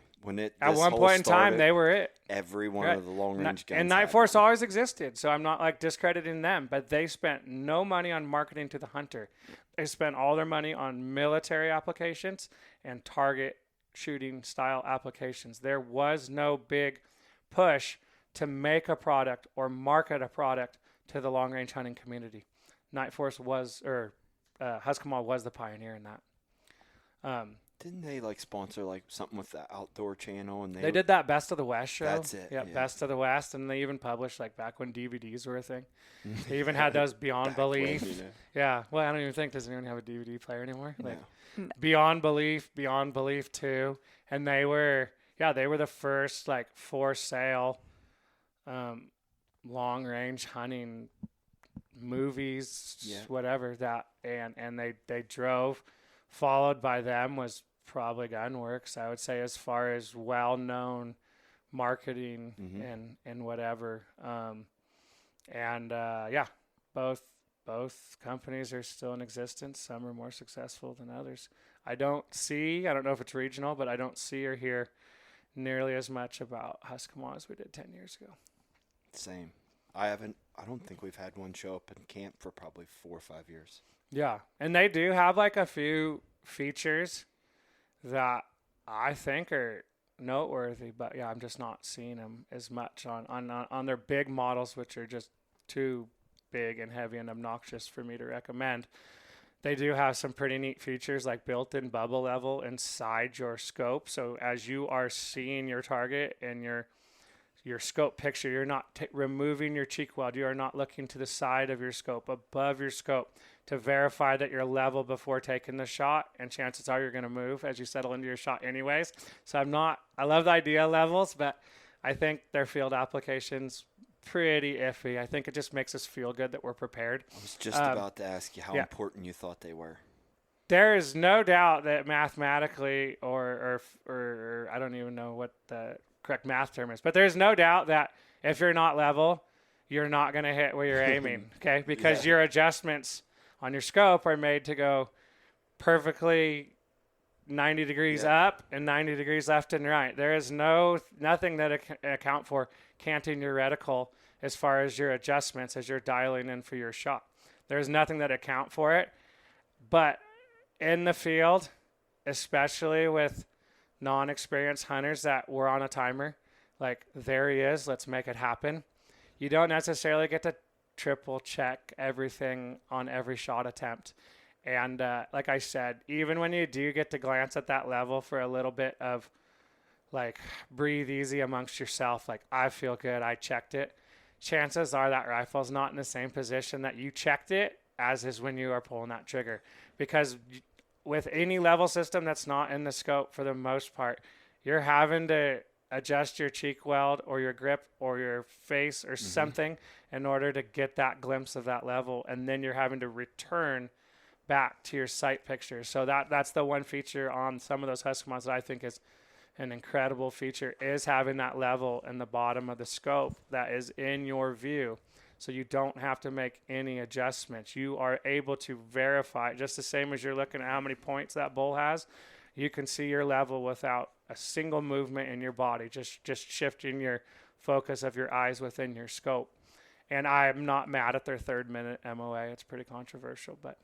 S3: at one point in time, they were it.
S2: Every one of the long-range guns.
S3: And Night Force always existed, so I'm not like discrediting them, but they spent no money on marketing to the hunter. They spent all their money on military applications and target shooting style applications. There was no big push to make a product or market a product to the long-range hunting community. Night Force Husqvarna was the pioneer in that.
S2: Didn't they sponsor something with the Outdoor Channel? And
S3: they did that Best of the West show.
S2: That's it.
S3: Yeah, Best of the West, and they even published back when DVDs were a thing. They even had those Beyond Belief. Yeah, well, I don't even think does anyone have a DVD player anymore.
S2: No.
S3: Beyond Belief 2, and they were the first for sale long range hunting movies, whatever that, and they drove. Followed by them was probably Gunworks, I would say, as far as well-known marketing and whatever. Both companies are still in existence. Some are more successful than others. I don't know if it's regional, but I don't see or hear nearly as much about Husqvarna as we did 10 years ago.
S2: Same. I don't think we've had one show up in camp for probably 4 or 5 years. Yeah,
S3: and they do have a few features that I think are noteworthy, but I'm just not seeing them as much on their big models, which are just too big and heavy and obnoxious for me to recommend. They do have some pretty neat features like built-in bubble level inside your scope. So as you are seeing your target and your scope picture, you're not removing your cheek weld. You are not looking to the side of your scope, above your scope, to verify that you're level before taking the shot, and chances are you're going to move as you settle into your shot anyways. So I love the idea levels, but I think their field application's pretty iffy. I think it just makes us feel good that we're prepared.
S2: I was just about to ask you how important you thought they were.
S3: There is no doubt that mathematically, or I don't even know what the correct math term is, but there's no doubt that if you're not level, you're not going to hit where you're aiming, okay? Because your adjustments on your scope are made to go perfectly 90 degrees up and 90 degrees left and right. There is nothing that account for canting your reticle as far as your adjustments as you're dialing in for your shot. There's nothing that account for it. But in the field, especially with non-experienced hunters that were on a timer. Like, there he is, let's make it happen. You don't necessarily get to triple check everything on every shot attempt. And like I said, even when you do get to glance at that level for a little bit of like breathe easy amongst yourself, like I feel good, I checked it, chances are that rifle's not in the same position that you checked it as is when you are pulling that trigger. Because with any level system that's not in the scope, for the most part, you're having to adjust your cheek weld or your grip or your face or something in order to get that glimpse of that level. And then you're having to return back to your sight picture. So that's the one feature on some of those Husky mods that I think is an incredible feature, is having that level in the bottom of the scope that is in your view. So you don't have to make any adjustments. You are able to verify, just the same as you're looking at how many points that bull has. You can see your level without a single movement in your body, just shifting your focus of your eyes within your scope. And I'm not mad at their 3rd minute MOA. It's pretty controversial, but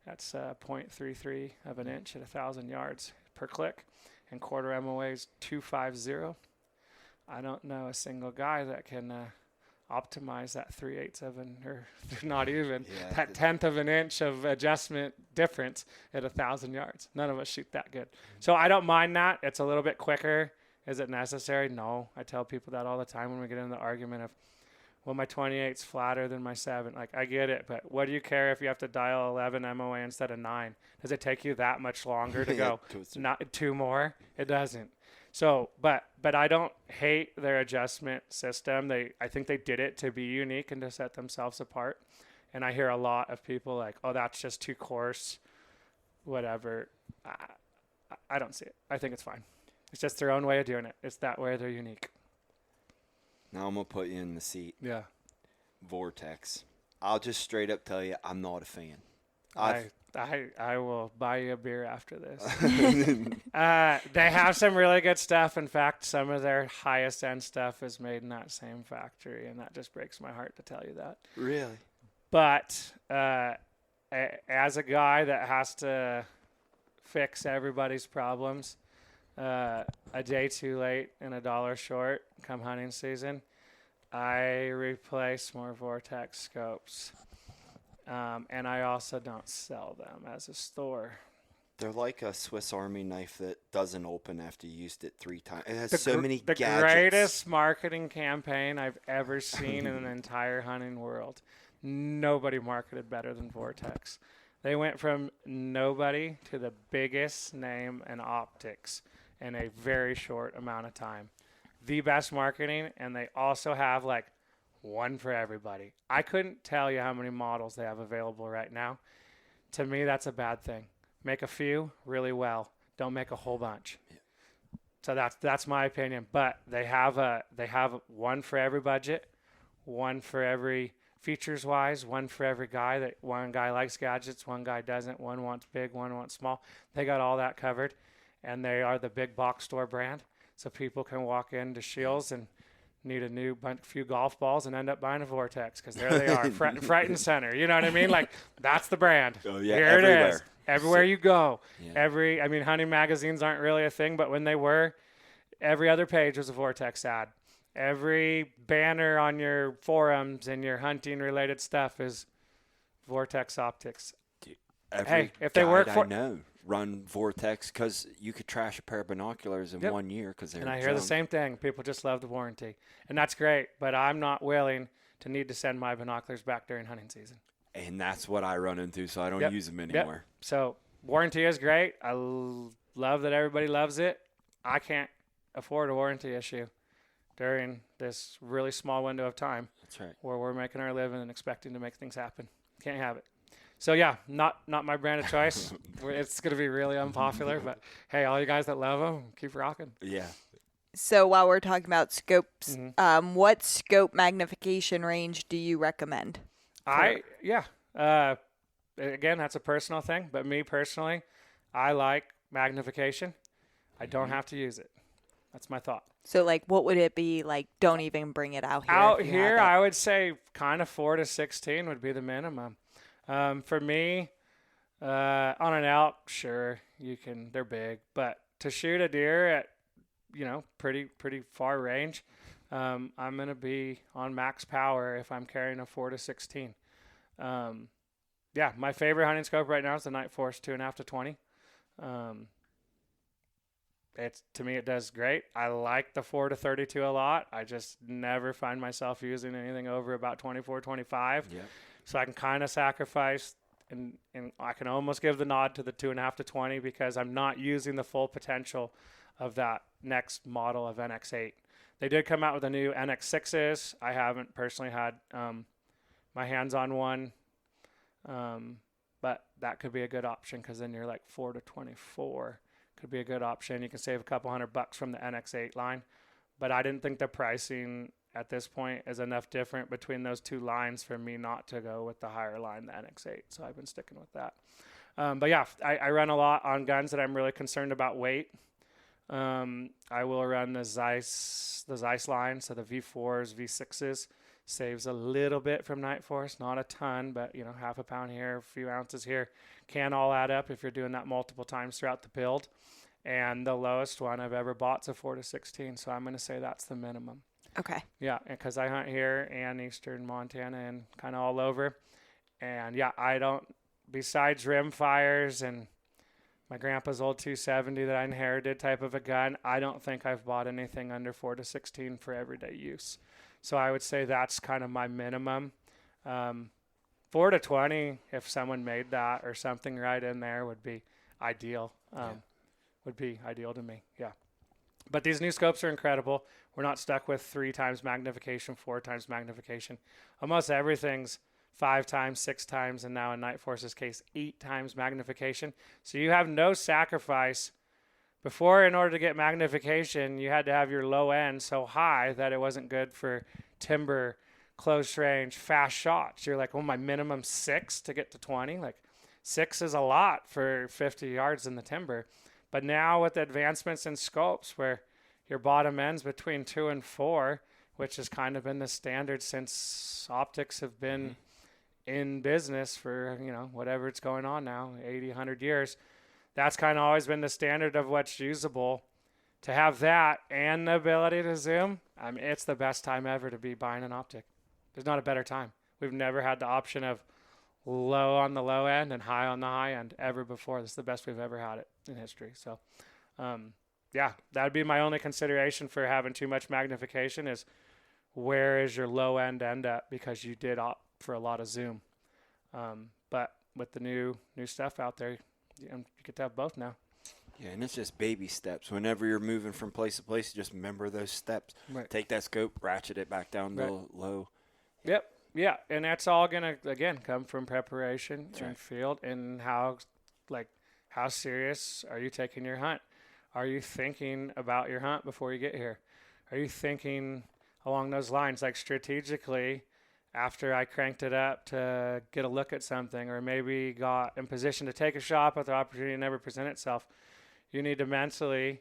S3: that's 0.33 of an inch at 1,000 yards per click. And quarter MOA is 250. I don't know a single guy that can optimize that 3/8 of an, or not even that 1/10 of an inch of adjustment difference at 1,000 yards. None of us shoot that good. So I don't mind that. It's a little bit quicker. Is it necessary? No. I tell people that all the time when we get into the argument of, well, my 28's flatter than my 7. Like, I get it, but what do you care if you have to dial 11 MOA instead of 9? Does it take you that much longer to go not 2 more? It doesn't. So, but I don't hate their adjustment system. I think they did it to be unique and to set themselves apart. And I hear a lot of people like, oh, that's just too coarse, whatever. I don't see it. I think it's fine. It's just their own way of doing it. It's that way they're unique.
S2: Now I'm going to put you in the seat.
S3: Yeah.
S2: Vortex. I'll just straight up tell you, I'm not a fan.
S3: I will buy you a beer after this. They have some really good stuff. In fact, some of their highest end stuff is made in that same factory, and that just breaks my heart to tell you that.
S2: Really?
S3: But as a guy that has to fix everybody's problems, a day too late and $1 short come hunting season, I replace more Vortex scopes. And I also don't sell them as a store.
S2: They're like a Swiss Army knife that doesn't open after you used it 3 times. It has so many gadgets.
S3: The greatest marketing campaign I've ever seen in an entire hunting world. Nobody marketed better than Vortex. They went from nobody to the biggest name in optics in a very short amount of time. The best marketing, and they also have like one for everybody. I couldn't tell you how many models they have available right now. To me, that's a bad thing. Make a few really well. Don't make a whole bunch. Yeah. So that's my opinion. But they have one for every budget, one for every features wise, one for every guy. That one guy likes gadgets, one guy doesn't. One wants big, one wants small. They got all that covered, and they are the big box store brand. So people can walk into Shields and need a few golf balls and end up buying a Vortex because there they are, front and center. You know what I mean? Like, that's the brand.
S2: Oh, yeah,
S3: here
S2: everywhere.
S3: It is. Everywhere you go.
S2: Yeah.
S3: Hunting magazines aren't really a thing, but when they were, every other page was a Vortex ad. Every banner on your forums and your hunting-related stuff is Vortex optics.
S2: Dude,
S3: if they work for...
S2: I know run Vortex because you could trash a pair of binoculars in 1 year because they're
S3: And I hear the same thing. People just love the warranty. And that's great, but I'm not willing to need to send my binoculars back during hunting season.
S2: And that's what I run into, so I don't use them anymore.
S3: So warranty is great. I love that everybody loves it. I can't afford a warranty issue during this really small window of time.
S2: That's right.
S3: Where we're making our living and expecting to make things happen. Can't have it. So, yeah, not my brand of choice. It's going to be really unpopular, but, hey, all you guys that love them, keep rocking.
S2: Yeah.
S1: So while we're talking about scopes, what scope magnification range do you recommend?
S3: Again, that's a personal thing, but me personally, I like magnification. I don't have to use it. That's my thought.
S1: So, like, what would it be? Like, don't even bring it out here.
S3: Out here, I would say kind of 4 to 16 would be the minimum. For me, on an elk, sure, you can. They're big, but to shoot a deer at, pretty far range, I'm going to be on max power if I'm carrying a 4-16. My favorite hunting scope right now is the Night Force 2.5 to 20. To me, it does great. I like the 4 to 32 a lot. I just never find myself using anything over about 24, 25.
S2: Yeah.
S3: So I can kind of sacrifice, and I can almost give the nod to the 2.5 to 20 because I'm not using the full potential of that next model of NX8. They did come out with a new NX6s. I haven't personally had my hands on one, but that could be a good option because then you're like 4 to 24. Could be a good option. You can save a couple $100 from the NX8 line, but I didn't think the pricing at this point is enough different between those two lines for me not to go with the higher line, the NX8. So I've been sticking with that. But yeah, I run a lot on guns that I'm really concerned about weight. I will run the Zeiss line, so the V4s, V6s. Saves a little bit from Night Force, not a ton, but half a pound here, a few ounces here can all add up if you're doing that multiple times throughout the build. And the lowest one I've ever bought is a 4 to 16, so I'm going to say that's the minimum.
S1: Okay.
S3: Yeah, because I hunt here and eastern Montana and kind of all over. And yeah, I don't, besides rim fires and my grandpa's old 270 that I inherited type of a gun, I don't think I've bought anything under 4 to 16 for everyday use. So I would say that's kind of my minimum. 4 to 20, if someone made that or something right in there, would be ideal. Would be ideal to me. Yeah. But these new scopes are incredible. We're not stuck with 3 times magnification, 4 times magnification. Almost everything's 5 times, 6 times, and now in Night Force's case, 8 times magnification. So you have no sacrifice. Before, in order to get magnification, you had to have your low end so high that it wasn't good for timber, close range, fast shots. You're like, well, my minimum 6 to get to 20. Like 6 is a lot for 50 yards in the timber. But now with the advancements in scopes where your bottom end's between 2 and 4, which has kind of been the standard since optics have been in business for, whatever it's going on now, 80, 100 years. That's kind of always been the standard of what's usable. To have that and the ability to zoom, I mean, it's the best time ever to be buying an optic. There's not a better time. We've never had the option of low on the low end and high on the high end ever before. This is the best we've ever had it in history. So, that would be my only consideration for having too much magnification is where is your low end up because you did opt for a lot of zoom. But with the new stuff out there, you get to have both now.
S2: Yeah, and it's just baby steps. Whenever you're moving from place to place, just remember those steps.
S3: Right.
S2: Take that scope, ratchet it back down to low.
S3: Yep. Yeah, and that's all going to, again, come from preparation and field and how serious are you taking your hunt? Are you thinking about your hunt before you get here? Are you thinking along those lines, like strategically, after I cranked it up to get a look at something or maybe got in position to take a shot but the opportunity never present itself, you need to mentally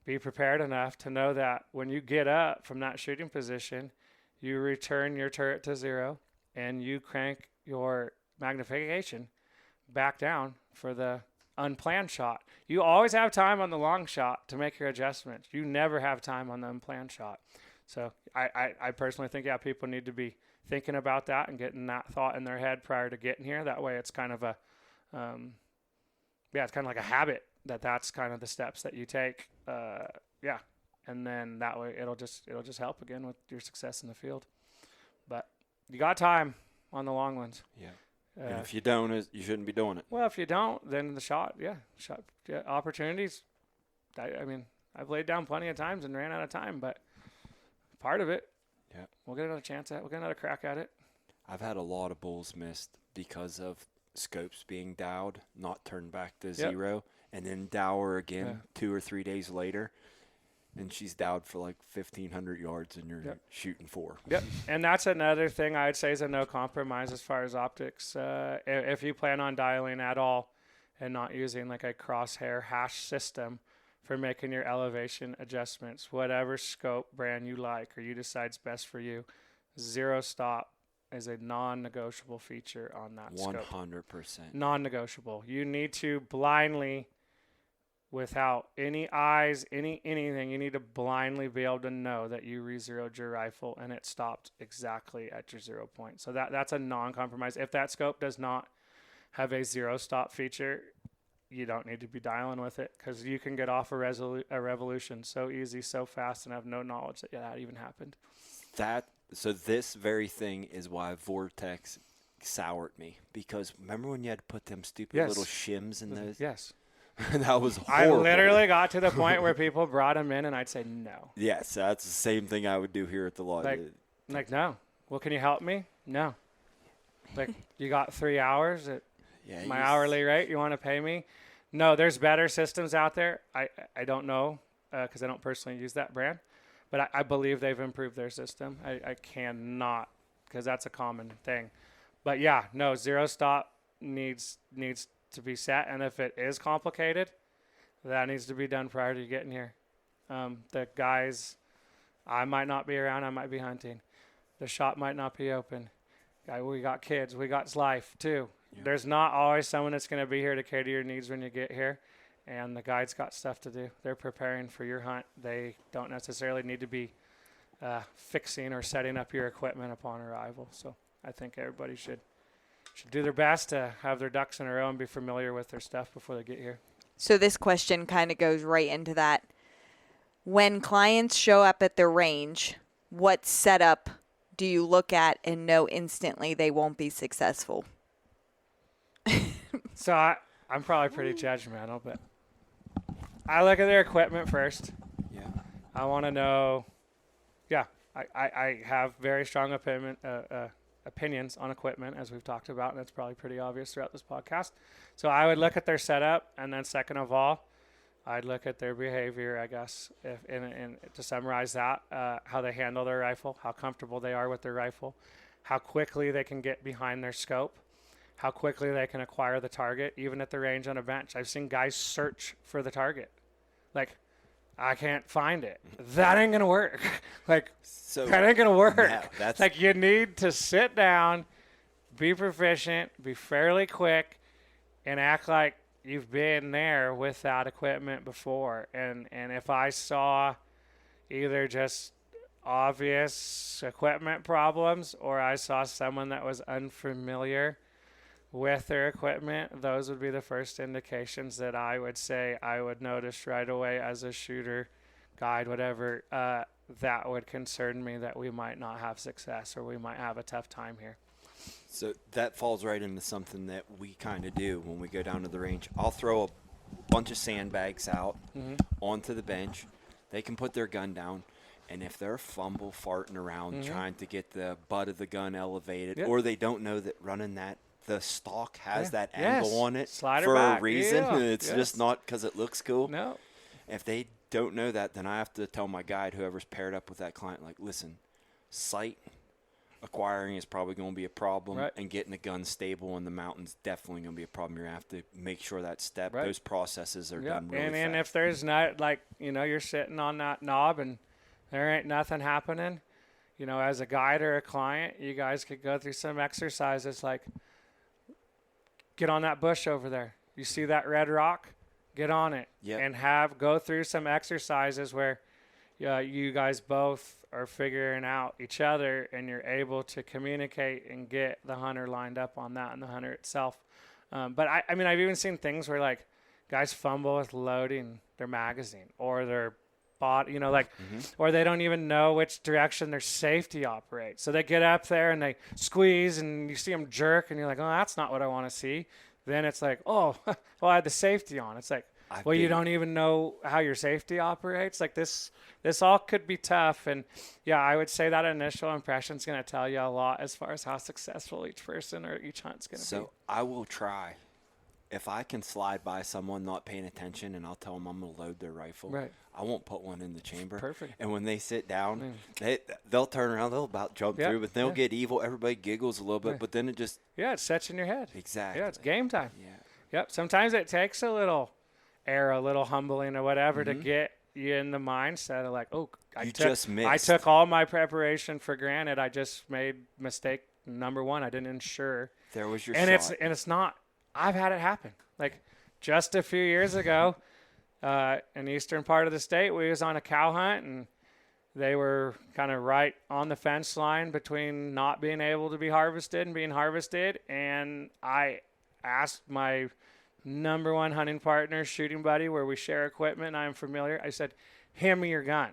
S3: be prepared enough to know that when you get up from that shooting position, you return your turret to 0 and you crank your magnification back down for the unplanned shot. You always have time on the long shot to make your adjustments. You never have time on the unplanned shot. So I personally think, people need to be thinking about that and getting that thought in their head prior to getting here. That way it's kind of a, it's kind of like a habit that's kind of the steps that you take. And then that way it'll just help again with your success in the field. But you got time on the long ones.
S2: Yeah. And if you don't, you shouldn't be doing it.
S3: Well, if you don't, then the shot, opportunities. I've laid down plenty of times and ran out of time, but part of it, we'll get another chance at it. We'll get another crack at it.
S2: I've had a lot of bulls missed because of scopes being dowed, not turned back to 0, and then dower again 2 or 3 days later. And she's dowed for like 1,500 yards, and you're shooting 4.
S3: Yep, and that's another thing I'd say is a no compromise as far as optics. If you plan on dialing at all and not using like a crosshair hash system for making your elevation adjustments, whatever scope brand you like or you decide's best for you, 0 stop is a non-negotiable feature on that
S2: 100%.
S3: scope. Non-negotiable. You need to blindly without any eyes, anything. You need to blindly be able to know that you re-zeroed your rifle and it stopped exactly at your 0 point. So that's a non-compromise. If that scope does not have a zero stop feature, you don't need to be dialing with it, because you can get off a revolution so easy, so fast, and have no knowledge that that even happened.
S2: So this very thing is why Vortex soured me, because remember when you had to put them stupid little shims in those?
S3: Yes.
S2: That was
S3: I
S2: horrible.
S3: literally got to the point where people brought them in, and I'd say no.
S2: Yes, that's the same thing I would do here at the lodge.
S3: Like no. Well, can you help me? No. Like, you got 3 hours at my hourly rate? You want to pay me? No, there's better systems out there. I don't know, because I don't personally use that brand, but I believe they've improved their system. I cannot, because that's a common thing. But yeah, no, zero stop needs to be set, and if it is complicated, that needs to be done prior to you getting here. The guys, I might not be around, I might be hunting. The shop might not be open. We got kids, we got life too. Yeah. There's not always someone that's going to be here to cater your needs when you get here, and the guide's got stuff to do. They're preparing for your hunt. They don't necessarily need to be fixing or setting up your equipment upon arrival. So I think everybody should do their best to have their ducks in a row and be familiar with their stuff before they get here.
S1: So this question kind of goes right into that. When clients show up at the range, what setup do you look at and know instantly they won't be successful?
S3: So I'm probably pretty judgmental, but I look at their equipment first.
S2: Yeah.
S3: I want to know. Yeah, I have very strong opinions on equipment, as we've talked about, and it's probably pretty obvious throughout this podcast. So I would look at their setup, and then second of all, I'd look at their behavior, I guess, and to summarize that, how they handle their rifle, how comfortable they are with their rifle, how quickly they can get behind their scope, how quickly they can acquire the target, even at the range on a bench. I've seen guys search for the target. Like, I can't find it. That ain't going to work. That ain't going to work.
S2: No,
S3: like, you need to sit down, be proficient, be fairly quick, and act like you've been there with that equipment before. And if I saw either just obvious equipment problems or I saw someone that was unfamiliar with their equipment, those would be the first indications that I would say I would notice right away as a shooter, guide, whatever, that would concern me that we might not have success or we might have a tough time here.
S2: So that falls right into something that we kind of do when we go down to the range. I'll throw a bunch of sandbags out onto the bench. They can put their gun down. And if they're farting around trying to get the butt of the gun elevated, or they don't know that running the stock has that angle on it for a reason.
S3: Yeah.
S2: It's just not because it looks cool.
S3: No.
S2: If they don't know that, then I have to tell my guide, whoever's paired up with that client, like, listen, sight acquiring is probably going to be a problem, and getting a gun stable in the mountains definitely going to be a problem. You're going to have to make sure that those processes are done really fast.
S3: And if there's not, like, you're sitting on that knob and there ain't nothing happening, as a guide or a client, you guys could go through some exercises like, get on that bush over there. You see that red rock? Get on it.
S2: Yep.
S3: And go through some exercises where you guys both are figuring out each other and you're able to communicate and get the hunter lined up on that and the hunter itself. But I've even seen things where, like, guys fumble with loading their magazine or their body, or they don't even know which direction their safety operates. So they get up there and they squeeze and you see them jerk and you're like, oh, that's not what I want to see. Then it's like, oh, well, I had the safety on. It's like, you don't even know how your safety operates. Like, this all could be tough. And yeah, I would say that initial impression is going to tell you a lot as far as how successful each person or each hunt's going to be.
S2: So I will try. If I can slide by someone not paying attention and I'll tell them I'm going to load their rifle, I won't put one in the chamber.
S3: Perfect.
S2: And when they sit down, they'll turn around, they'll about jump through, but they'll get evil. Everybody giggles a little bit, but then it just...
S3: Yeah, it sets in your head.
S2: Exactly.
S3: Yeah, it's game time.
S2: Yeah.
S3: Yep. Sometimes it takes a little humbling or whatever to get you in the mindset of like, oh, I took all my preparation for granted. I just made mistake number one. I didn't ensure.
S2: There was your
S3: shot.
S2: shot.
S3: It's not. I've had it happen. Like, just a few years ago, in the eastern part of the state, we was on a cow hunt, and they were kind of right on the fence line between not being able to be harvested and being harvested. And I asked my number one hunting partner, shooting buddy, where we share equipment and I'm familiar, I said, hand me your gun.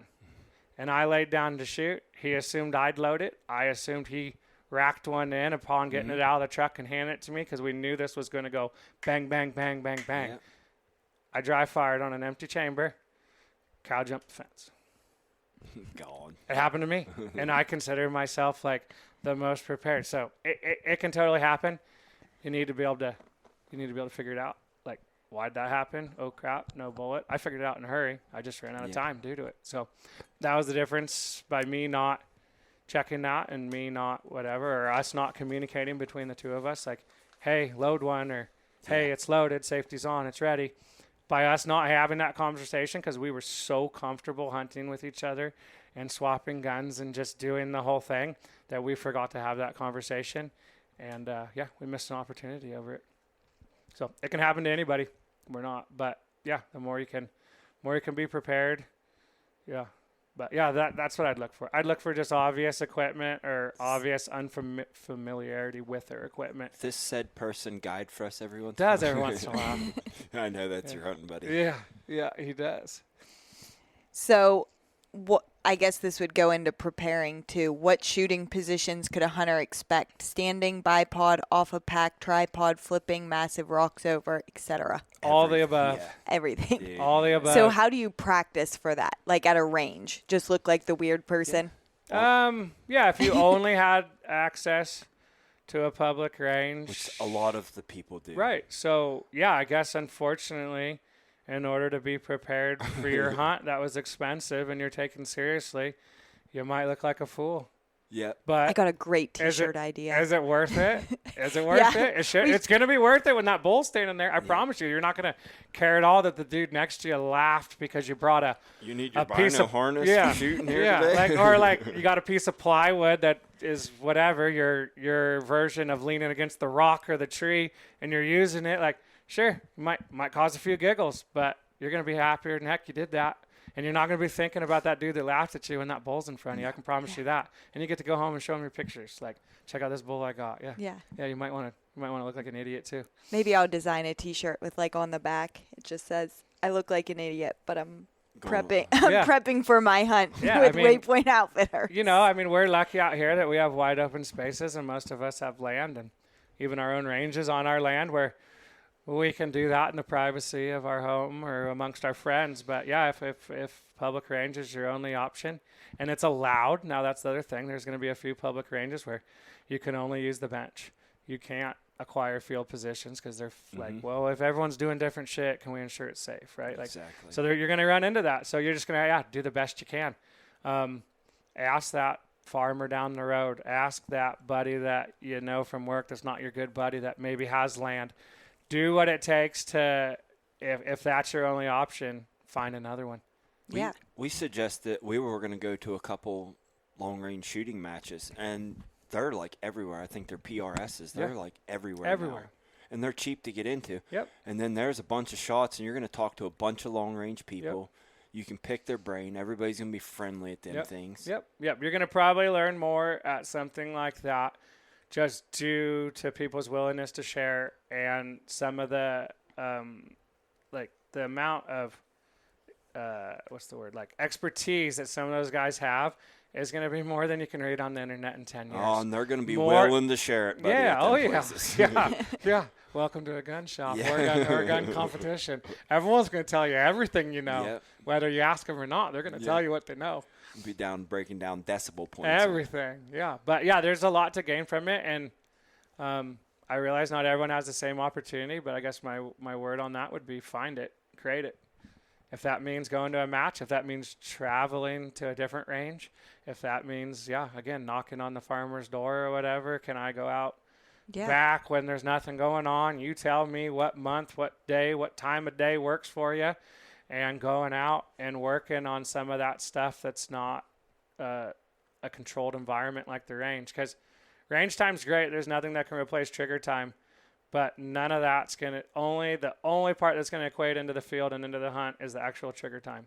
S3: And I laid down to shoot. He assumed I'd load it. I assumed he racked one in upon getting it out of the truck and handed it to me because we knew this was going to go bang, bang, bang, bang, bang.
S2: Yep.
S3: I dry fired on an empty chamber. Cow jumped the fence.
S2: Gone.
S3: It happened to me, and I consider myself like the most prepared. So it can totally happen. You need to be able to figure it out. Like, why'd that happen? Oh crap, no bullet. I figured it out in a hurry. I just ran out of time due to it. So that was the difference by me not checking that and me not whatever, or us not communicating between the two of us. Like, hey, load one, or hey, it's loaded, safety's on, it's ready. By us not having that conversation because we were so comfortable hunting with each other and swapping guns and just doing the whole thing that we forgot to have that conversation. And, we missed an opportunity over it. So it can happen to anybody. We're not. But, yeah, the more you can be prepared. Yeah. But, yeah, that's what I'd look for. I'd look for just obvious equipment or obvious unfamiliarity with their equipment.
S2: This said person guide for us every once
S3: Does every once in a while.
S2: I know that's your hunting buddy.
S3: Yeah, he does.
S1: So, I guess this would go into preparing too. What shooting positions could a hunter expect? Standing, bipod, off a pack, tripod, flipping, massive rocks over, etc.
S3: All the above.
S2: Yeah.
S1: Everything.
S2: Dude.
S3: All the above.
S1: So how do you practice for that? Like at a range? Just look like the weird person?
S3: If you only had access to a public range.
S2: Which a lot of the people do.
S3: Right. So, yeah, I guess unfortunately, in order to be prepared for your hunt that was expensive and you're taken seriously, you might look like a fool.
S2: Yeah.
S3: But
S1: I got a great T-shirt idea.
S3: Is it worth it? Is it worth it? It's going to be worth it when that bull's standing there. I promise you, you're not going to care at all that the dude next to you laughed because you brought
S2: you need your
S3: piece
S2: bino
S3: of
S2: harness
S3: yeah,
S2: for shooting here
S3: yeah,
S2: today.
S3: like you got a piece of plywood that is whatever your version of leaning against the rock or the tree, and you're using it. Like, sure, might cause a few giggles, but you're going to be happier than heck you did that. And you're not going to be thinking about that dude that laughed at you when that bull's in front of you. I can promise you that. And you get to go home and show him your pictures. Like, check out this bull I got. Yeah.
S1: Yeah.
S3: Yeah. You might want to look like an idiot too.
S1: Maybe I'll design a T-shirt with like on the back it just says, "I look like an idiot, but I'm prepping. I'm prepping for my hunt with Waypoint Outfitters."
S3: We're lucky out here that we have wide open spaces, and most of us have land, and even our own ranges on our land where we can do that in the privacy of our home or amongst our friends. But yeah, if public range is your only option and it's allowed, now that's the other thing. There's going to be a few public ranges where you can only use the bench. You can't acquire field positions because they're like, well, if everyone's doing different shit, can we ensure it's safe, right? Like,
S2: exactly.
S3: So you're going to run into that. So you're just going to do the best you can. Ask that farmer down the road. Ask that buddy that you know from work that's not your good buddy that maybe has land. Do what it takes to, if that's your only option, find another one.
S2: We suggested we were going to go to a couple long-range shooting matches, and they're like everywhere. I think they're PRSs. They're like everywhere. Now. And they're cheap to get into. Yep. And then there's a bunch of shots, and you're going to talk to a bunch of long-range people. Yep. You can pick their brain. Everybody's going to be friendly at them things. Yep.
S3: You're going to probably learn more at something like that, just due to people's willingness to share and some of the, the amount of, expertise that some of those guys have is going to be more than you can read on the internet in 10 years.
S2: Oh, and they're going to be willing to share it. Buddy,
S3: Yeah. Welcome to a gun shop or a gun competition. Everyone's going to tell you everything you know. Yep. Whether you ask them or not, they're going to tell you what they know.
S2: Be breaking down decibel points.
S3: Everything, yeah. But, there's a lot to gain from it. And I realize not everyone has the same opportunity, but I guess my word on that would be find it, create it. If that means going to a match, if that means traveling to a different range, if that means, again, knocking on the farmer's door or whatever, can I go out back when there's nothing going on? You tell me what month, what day, what time of day works for you, and going out and working on some of that stuff that's not a controlled environment like the range. Because range time's great. There's nothing that can replace trigger time. But none of that's going to the only part that's going to equate into the field and into the hunt is the actual trigger time.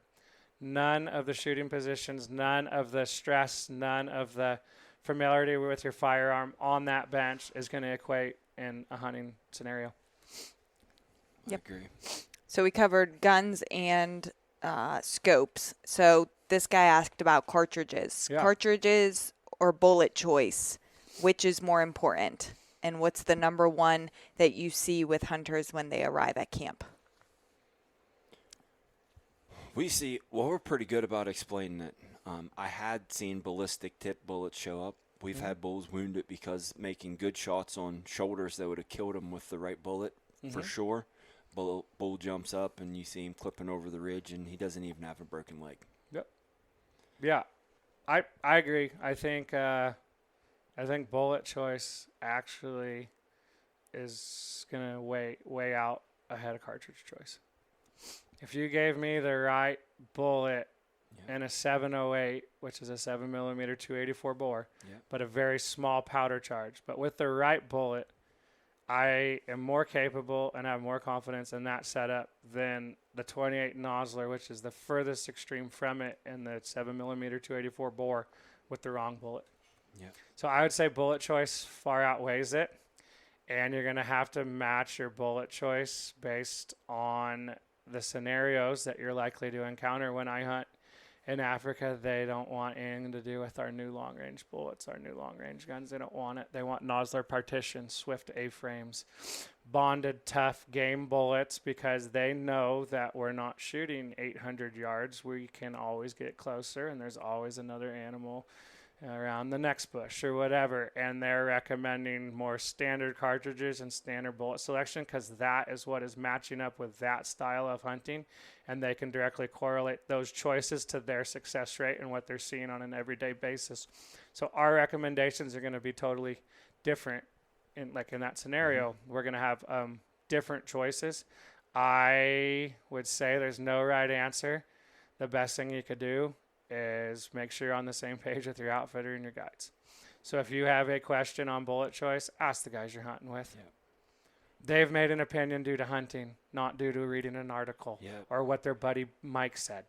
S3: None of the shooting positions, none of the stress, none of the familiarity with your firearm on that bench is going to equate in a hunting scenario.
S1: Yep.
S2: I agree.
S1: So we covered guns and scopes. So this guy asked about cartridges.
S3: Yeah.
S1: Cartridges or bullet choice, which is more important? And what's the number one that you see with hunters when they arrive at camp?
S2: We're pretty good about explaining it. I had seen ballistic tip bullets show up. We've had bulls wounded because making good shots on shoulders that would have killed them with the right bullet, for sure. Bull jumps up and you see him clipping over the ridge and he doesn't even have a broken leg.
S3: Yep. Yeah, I agree. I think bullet choice actually is gonna way out ahead of cartridge choice. If you gave me the right bullet and a 708, which is a 7mm 284 bore, but a very small powder charge, but with the right bullet, I am more capable and have more confidence in that setup than the 28 Nosler, which is the furthest extreme from it, and the 7mm 284 bore with the wrong bullet.
S2: Yeah.
S3: So I would say bullet choice far outweighs it, and you're going to have to match your bullet choice based on the scenarios that you're likely to encounter. When I hunt in Africa, they don't want anything to do with our new long-range bullets, our new long-range guns. They don't want it. They want Nosler partitions, Swift A-frames, bonded, tough game bullets, because they know that we're not shooting 800 yards. We can always get closer, and there's always another animal around the next bush or whatever, and they're recommending more standard cartridges and standard bullet selection because that is what is matching up with that style of hunting, and they can directly correlate those choices to their success rate and what they're seeing on an everyday basis. So our recommendations are going to be totally different in that scenario. We're going to have different choices. I would say there's no right answer. The best thing you could do is make sure you're on the same page with your outfitter and your guides. So if you have a question on bullet choice, ask the guys you're hunting with.
S2: Yeah.
S3: They've made an opinion due to hunting, not due to reading an article or what their buddy Mike said.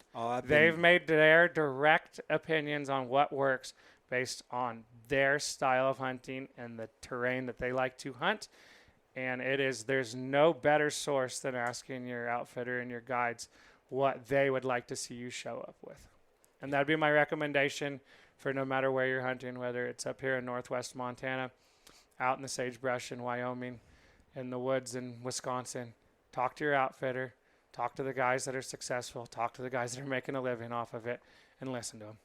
S3: They've made their direct opinions on what works based on their style of hunting and the terrain that they like to hunt. And there's no better source than asking your outfitter and your guides what they would like to see you show up with. And that'd be my recommendation for no matter where you're hunting, whether it's up here in northwest Montana, out in the sagebrush in Wyoming, in the woods in Wisconsin. Talk to your outfitter, talk to the guys that are successful, talk to the guys that are making a living off of it, and listen to them.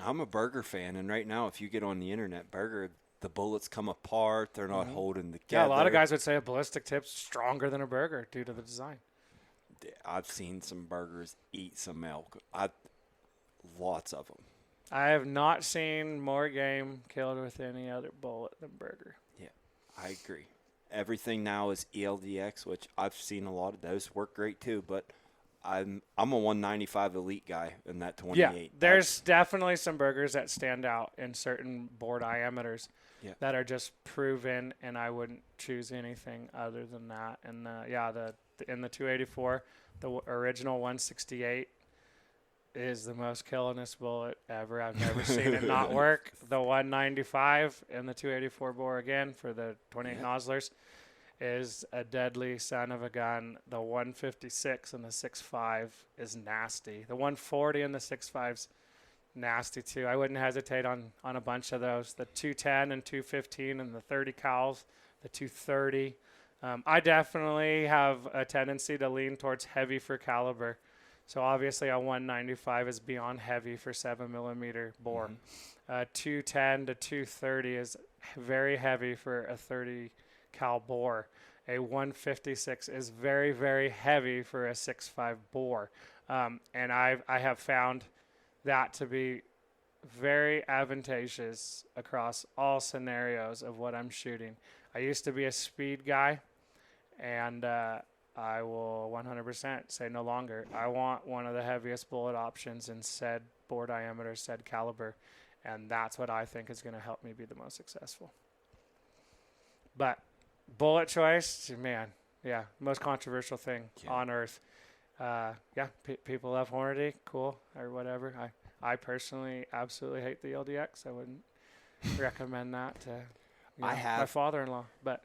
S2: I'm a burger fan, and right now, if you get on the internet, the bullets come apart. They're not holding together.
S3: Yeah, a lot of guys would say a ballistic tip's stronger than a burger due to the design.
S2: I've seen some burgers eat some elk. Lots of them.
S3: I have not seen more game killed with any other bullet than burger.
S2: Yeah, I agree. Everything now is ELDX, which I've seen a lot of those work great too, but I'm a 195 elite guy in that 28.
S3: Yeah, there's definitely some burgers that stand out in certain bore diameters that are just proven, and I wouldn't choose anything other than that. And in the 284, the original 168 is the most killingest bullet ever. I've never seen it not work. The 195 and the 284 bore again for the 28 Noslers is a deadly son of a gun. The 156 and the 6.5 is nasty. The 140 and the 6.5's nasty too. I wouldn't hesitate on a bunch of those. The 210 and 215 and the 30 cals, the 230. I definitely have a tendency to lean towards heavy for caliber. So obviously a 195 is beyond heavy for 7mm bore. 210 to 230 is very heavy for a 30 cal bore. A 156 is very, very heavy for a 6.5 bore. And I have found that to be very advantageous across all scenarios of what I'm shooting. I used to be a speed guy, and I will 100% say no longer. I want one of the heaviest bullet options in said bore diameter, said caliber, and that's what I think is going to help me be the most successful. But bullet choice, man. Yeah, most controversial thing on earth. People love Hornady, cool, or whatever. I personally absolutely hate the LDX. I wouldn't recommend that to my father-in-law, but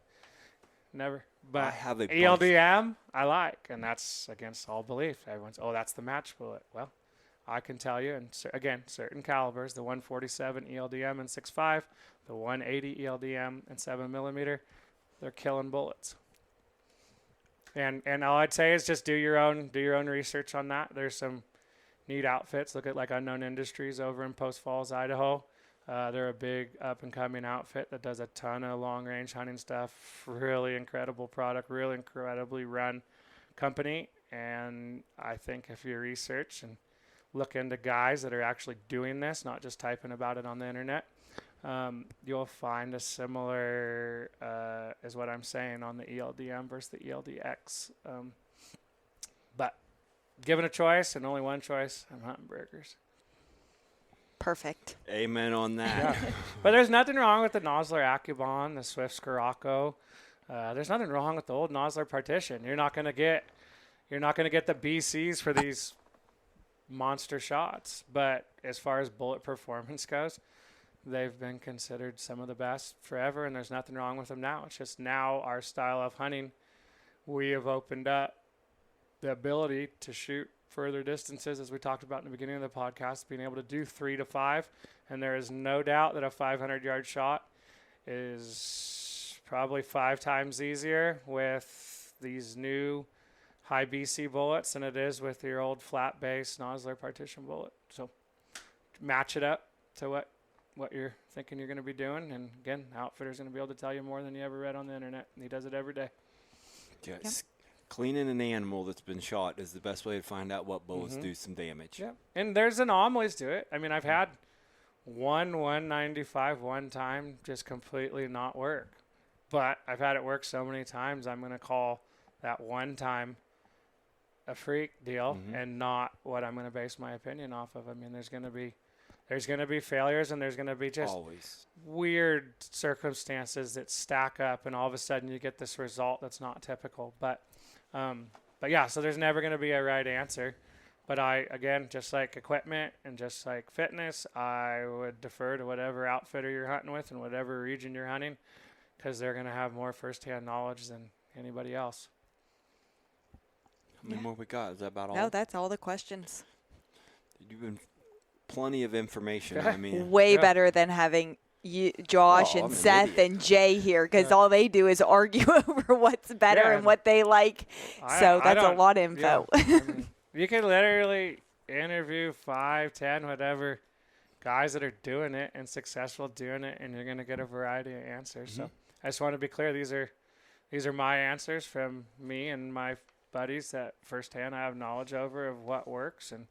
S3: never. But
S2: I have a
S3: ELDM I like, and that's against all belief. Everyone's, that's the match bullet. Well, I can tell you, and again, certain calibers, the 147 ELDM and 6.5, the 180 ELDM and 7mm, they're killing bullets. And all I'd say is just do your own research on that. There's some neat outfits. Look at like Unknown Industries over in Post Falls, Idaho. They're a big up and coming outfit that does a ton of long range hunting stuff. Really incredible product, really incredibly run company. And I think if you research and look into guys that are actually doing this, not just typing about it on the internet, you'll find a similar, is what I'm saying, on the ELDM versus the ELDX. But given a choice and only one choice, I'm hunting burgers.
S1: Perfect.
S2: Amen on that.
S3: Yeah. But there's nothing wrong with the Nosler Accubon, the Swift Scirocco. There's nothing wrong with the old Nosler Partition. You're not gonna get the BCs for these monster shots. But as far as bullet performance goes, they've been considered some of the best forever, and there's nothing wrong with them now. It's just now our style of hunting, we have opened up the ability to shoot further distances, as we talked about in the beginning of the podcast, being able to do 3 to 5. And there is no doubt that a 500-yard shot is probably 5 times easier with these new high BC bullets than it is with your old flat base Nosler Partition bullet. So match it up to what you're thinking you're going to be doing. And again, Outfitter's going to be able to tell you more than you ever read on the internet. And he does it every day.
S2: Yes. Cleaning an animal that's been shot is the best way to find out what bullets do some damage.
S3: Yeah. And there's anomalies to it. I mean, I've had 195 one time just completely not work. But I've had it work so many times, I'm going to call that one time a freak deal and not what I'm going to base my opinion off of. I mean, there's going to be failures, and there's going to be just
S2: always
S3: weird circumstances that stack up, and all of a sudden you get this result that's not typical. But yeah, so there's never going to be a right answer. But again, just like equipment and just like fitness, I would defer to whatever outfitter you're hunting with and whatever region you're hunting, because they're going to have more firsthand knowledge than anybody else.
S2: How many more we got? Is that about all?
S1: No, that's all the questions.
S2: You've been plenty of information. I mean,
S1: way better than having Josh and Seth and Jay here, because all they do is argue over what's better and what they like. So that's a lot of info.
S3: Yeah. I mean, you can literally interview 5, 10, whatever guys that are doing it and successful doing it, and you're going to get a variety of answers. So I just want to be clear. These are my answers from me and my buddies that firsthand I have knowledge over of what works. And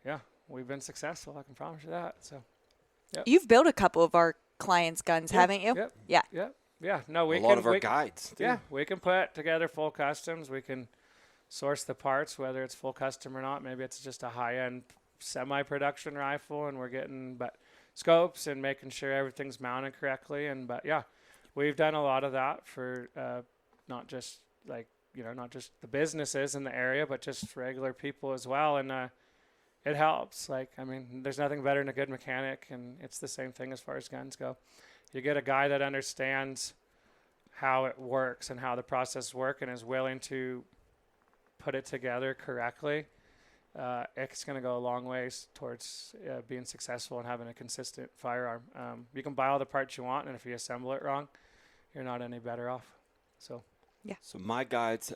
S3: yeah, we've been successful. I can promise you that. So. Yep.
S1: You've built a couple of our clients' guns, haven't you?
S3: Yep. Yeah. No,
S2: a lot of our guides. Too.
S3: Yeah, we can put together full customs. We can source the parts, whether it's full custom or not. Maybe it's just a high-end semi-production rifle, and we're getting scopes and making sure everything's mounted correctly. But yeah, we've done a lot of that for not just not just the businesses in the area, but just regular people as well. And it helps. There's nothing better than a good mechanic, and it's the same thing as far as guns go. You get a guy that understands how it works and how the process works and is willing to put it together correctly. It's going to go a long ways towards being successful and having a consistent firearm. You can buy all the parts you want, and if you assemble it wrong, you're not any better off. So, yeah.
S2: So my guides,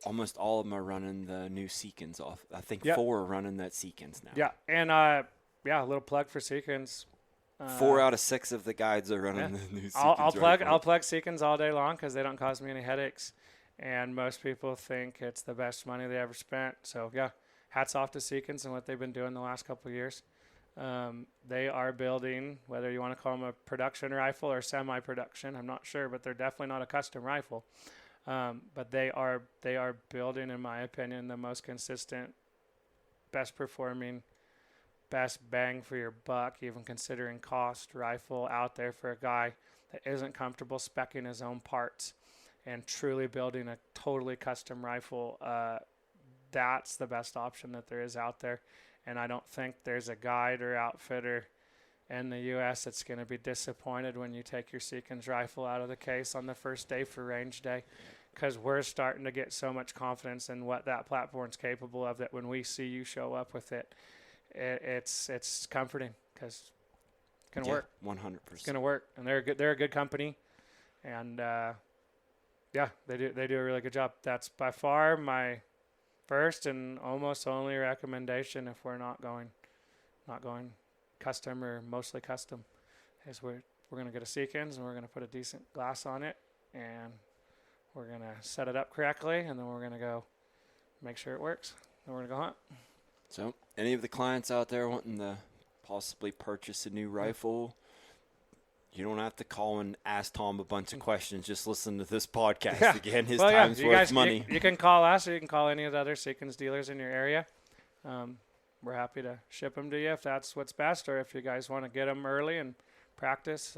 S2: almost all of them are running the new Seekins off. I think 4 are running that Seekins now.
S3: Yeah, and a little plug for Seekins.
S2: 4 out of 6 of the guides are running the new Seekins.
S3: I'll plug Seekins all day long because they don't cause me any headaches, and most people think it's the best money they ever spent. So yeah, hats off to Seekins and what they've been doing the last couple of years. They are building, whether you want to call them a production rifle or semi-production, I'm not sure, but they're definitely not a custom rifle. But they are building, in my opinion, the most consistent, best performing, best bang for your buck, even considering cost rifle out there for a guy that isn't comfortable speccing his own parts and truly building a totally custom rifle, that's the best option that there is out there. And I don't think there's a guide or outfitter in the U.S. that's going to be disappointed when you take your Seekins rifle out of the case on the first day for range day, because we're starting to get so much confidence in what that platform's capable of that when we see you show up with it, it's comforting because it's going to work.
S2: 100%.
S3: It's going to work, and they're a good company, and yeah, they do a really good job. That's by far my first and almost only recommendation if we're not going custom or mostly custom, is we're going to get a Seekins and we're going to put a decent glass on it and we're going to set it up correctly, and then we're going to go make sure it works, and we're going to go hunt.
S2: So any of the clients out there wanting to possibly purchase a new rifle, you don't have to call and ask Tom a bunch of questions. Just listen to this podcast again. His time's worth money.
S3: You can call us, or you can call any of the other Seekins dealers in your area. We're happy to ship them to you if that's what's best, or if you guys want to get them early and practice,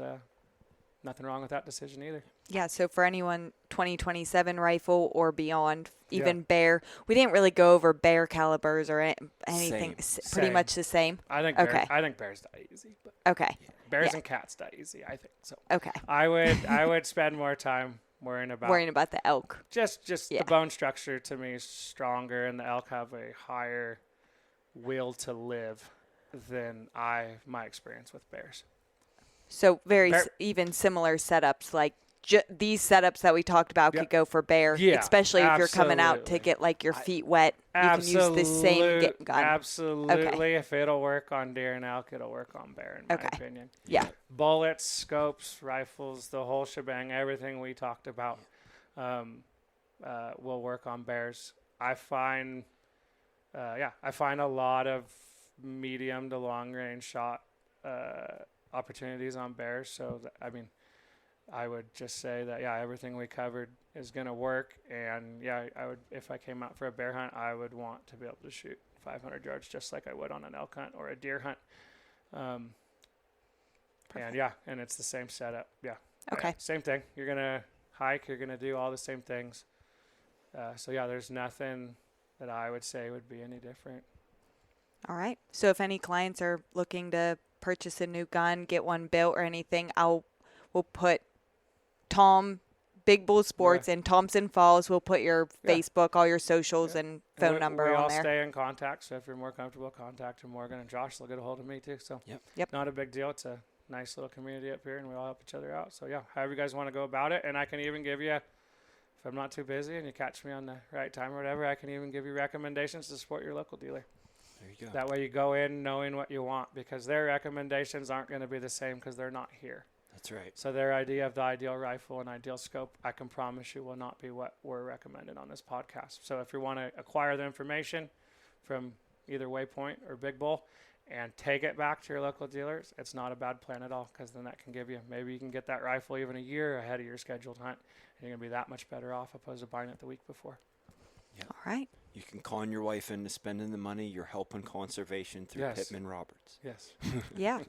S3: nothing wrong with that decision either.
S1: Yeah, so for anyone 2027 rifle or beyond, even bear, we didn't really go over bear calibers or anything. Pretty much the same.
S3: I think bears die easy. But
S1: Okay.
S3: Bears and cats die easy, I think. So
S1: Okay.
S3: I would spend more time worrying about
S1: the elk.
S3: Just the bone structure to me is stronger, and the elk have a higher will to live than my experience with bears.
S1: So even similar setups, like these setups that we talked about could go for bear, especially if you're coming out to get like your feet wet. You can use the same gun.
S3: Absolutely.
S1: Okay.
S3: If it'll work on deer and elk, it'll work on bear, in my opinion.
S1: Yeah.
S3: Bullets, scopes, rifles, the whole shebang, everything we talked about will work on bears. I find a lot of medium to long range shot opportunities on bears. So, I would just say that, everything we covered is going to work. And, I would, if I came out for a bear hunt, I would want to be able to shoot 500 yards just like I would on an elk hunt or a deer hunt. And it's the same setup. Yeah.
S1: Okay.
S3: Same thing. You're going to hike. You're going to do all the same things. There's nothing that I would say would be any different.
S1: All right. So if any clients are looking to purchase a new gun, get one built or anything, we'll put Tom Big Bull Sports in Thompson Falls. We'll put your Facebook, all your socials, and phone number on there.
S3: We all stay in contact, so if you're more comfortable, contact Morgan and Josh. They'll get a hold of me too. So not a big deal. It's a nice little community up here, and we all help each other out. So however you guys want to go about it, and I can even give you, if I'm not too busy and you catch me on the right time or whatever, I can even give you recommendations to support your local dealer.
S2: There you go.
S3: That way you go in knowing what you want, because their recommendations aren't going to be the same because they're not here.
S2: That's right.
S3: So their idea of the ideal rifle and ideal scope, I can promise you, will not be what we're recommending on this podcast. So if you want to acquire the information from either Waypoint or Big Bull and take it back to your local dealers, it's not a bad plan at all, because then that can give you, maybe you can get that rifle even a year ahead of your scheduled hunt, and you're going to be that much better off opposed to buying it the week before.
S2: Yeah.
S1: All right.
S2: You can con your wife into spending the money. You're helping conservation through Pittman Roberts.
S3: Yes.
S1: Yeah.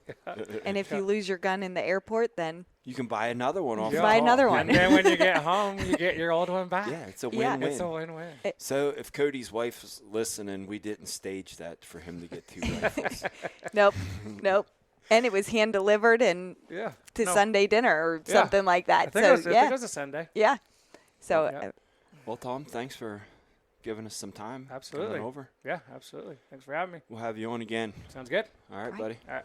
S1: And if you lose your gun in the airport, then
S2: you can buy another one off.
S1: buy another one.
S3: And then when you get home, you get your old one back.
S2: Yeah, it's a win-win.
S3: It's a win-win.
S2: So if Cody's wife's listening, we didn't stage that for him to get 2 rifles.
S1: Nope. And it was hand delivered and to Sunday dinner or something like that.
S3: I think it was a Sunday.
S1: Yeah. So.
S2: Well, Tom, thanks for giving us some time.
S3: Absolutely.
S2: Coming over.
S3: Yeah, absolutely. Thanks for having me.
S2: We'll have you on again.
S3: Sounds good.
S2: All right, buddy.
S3: All right.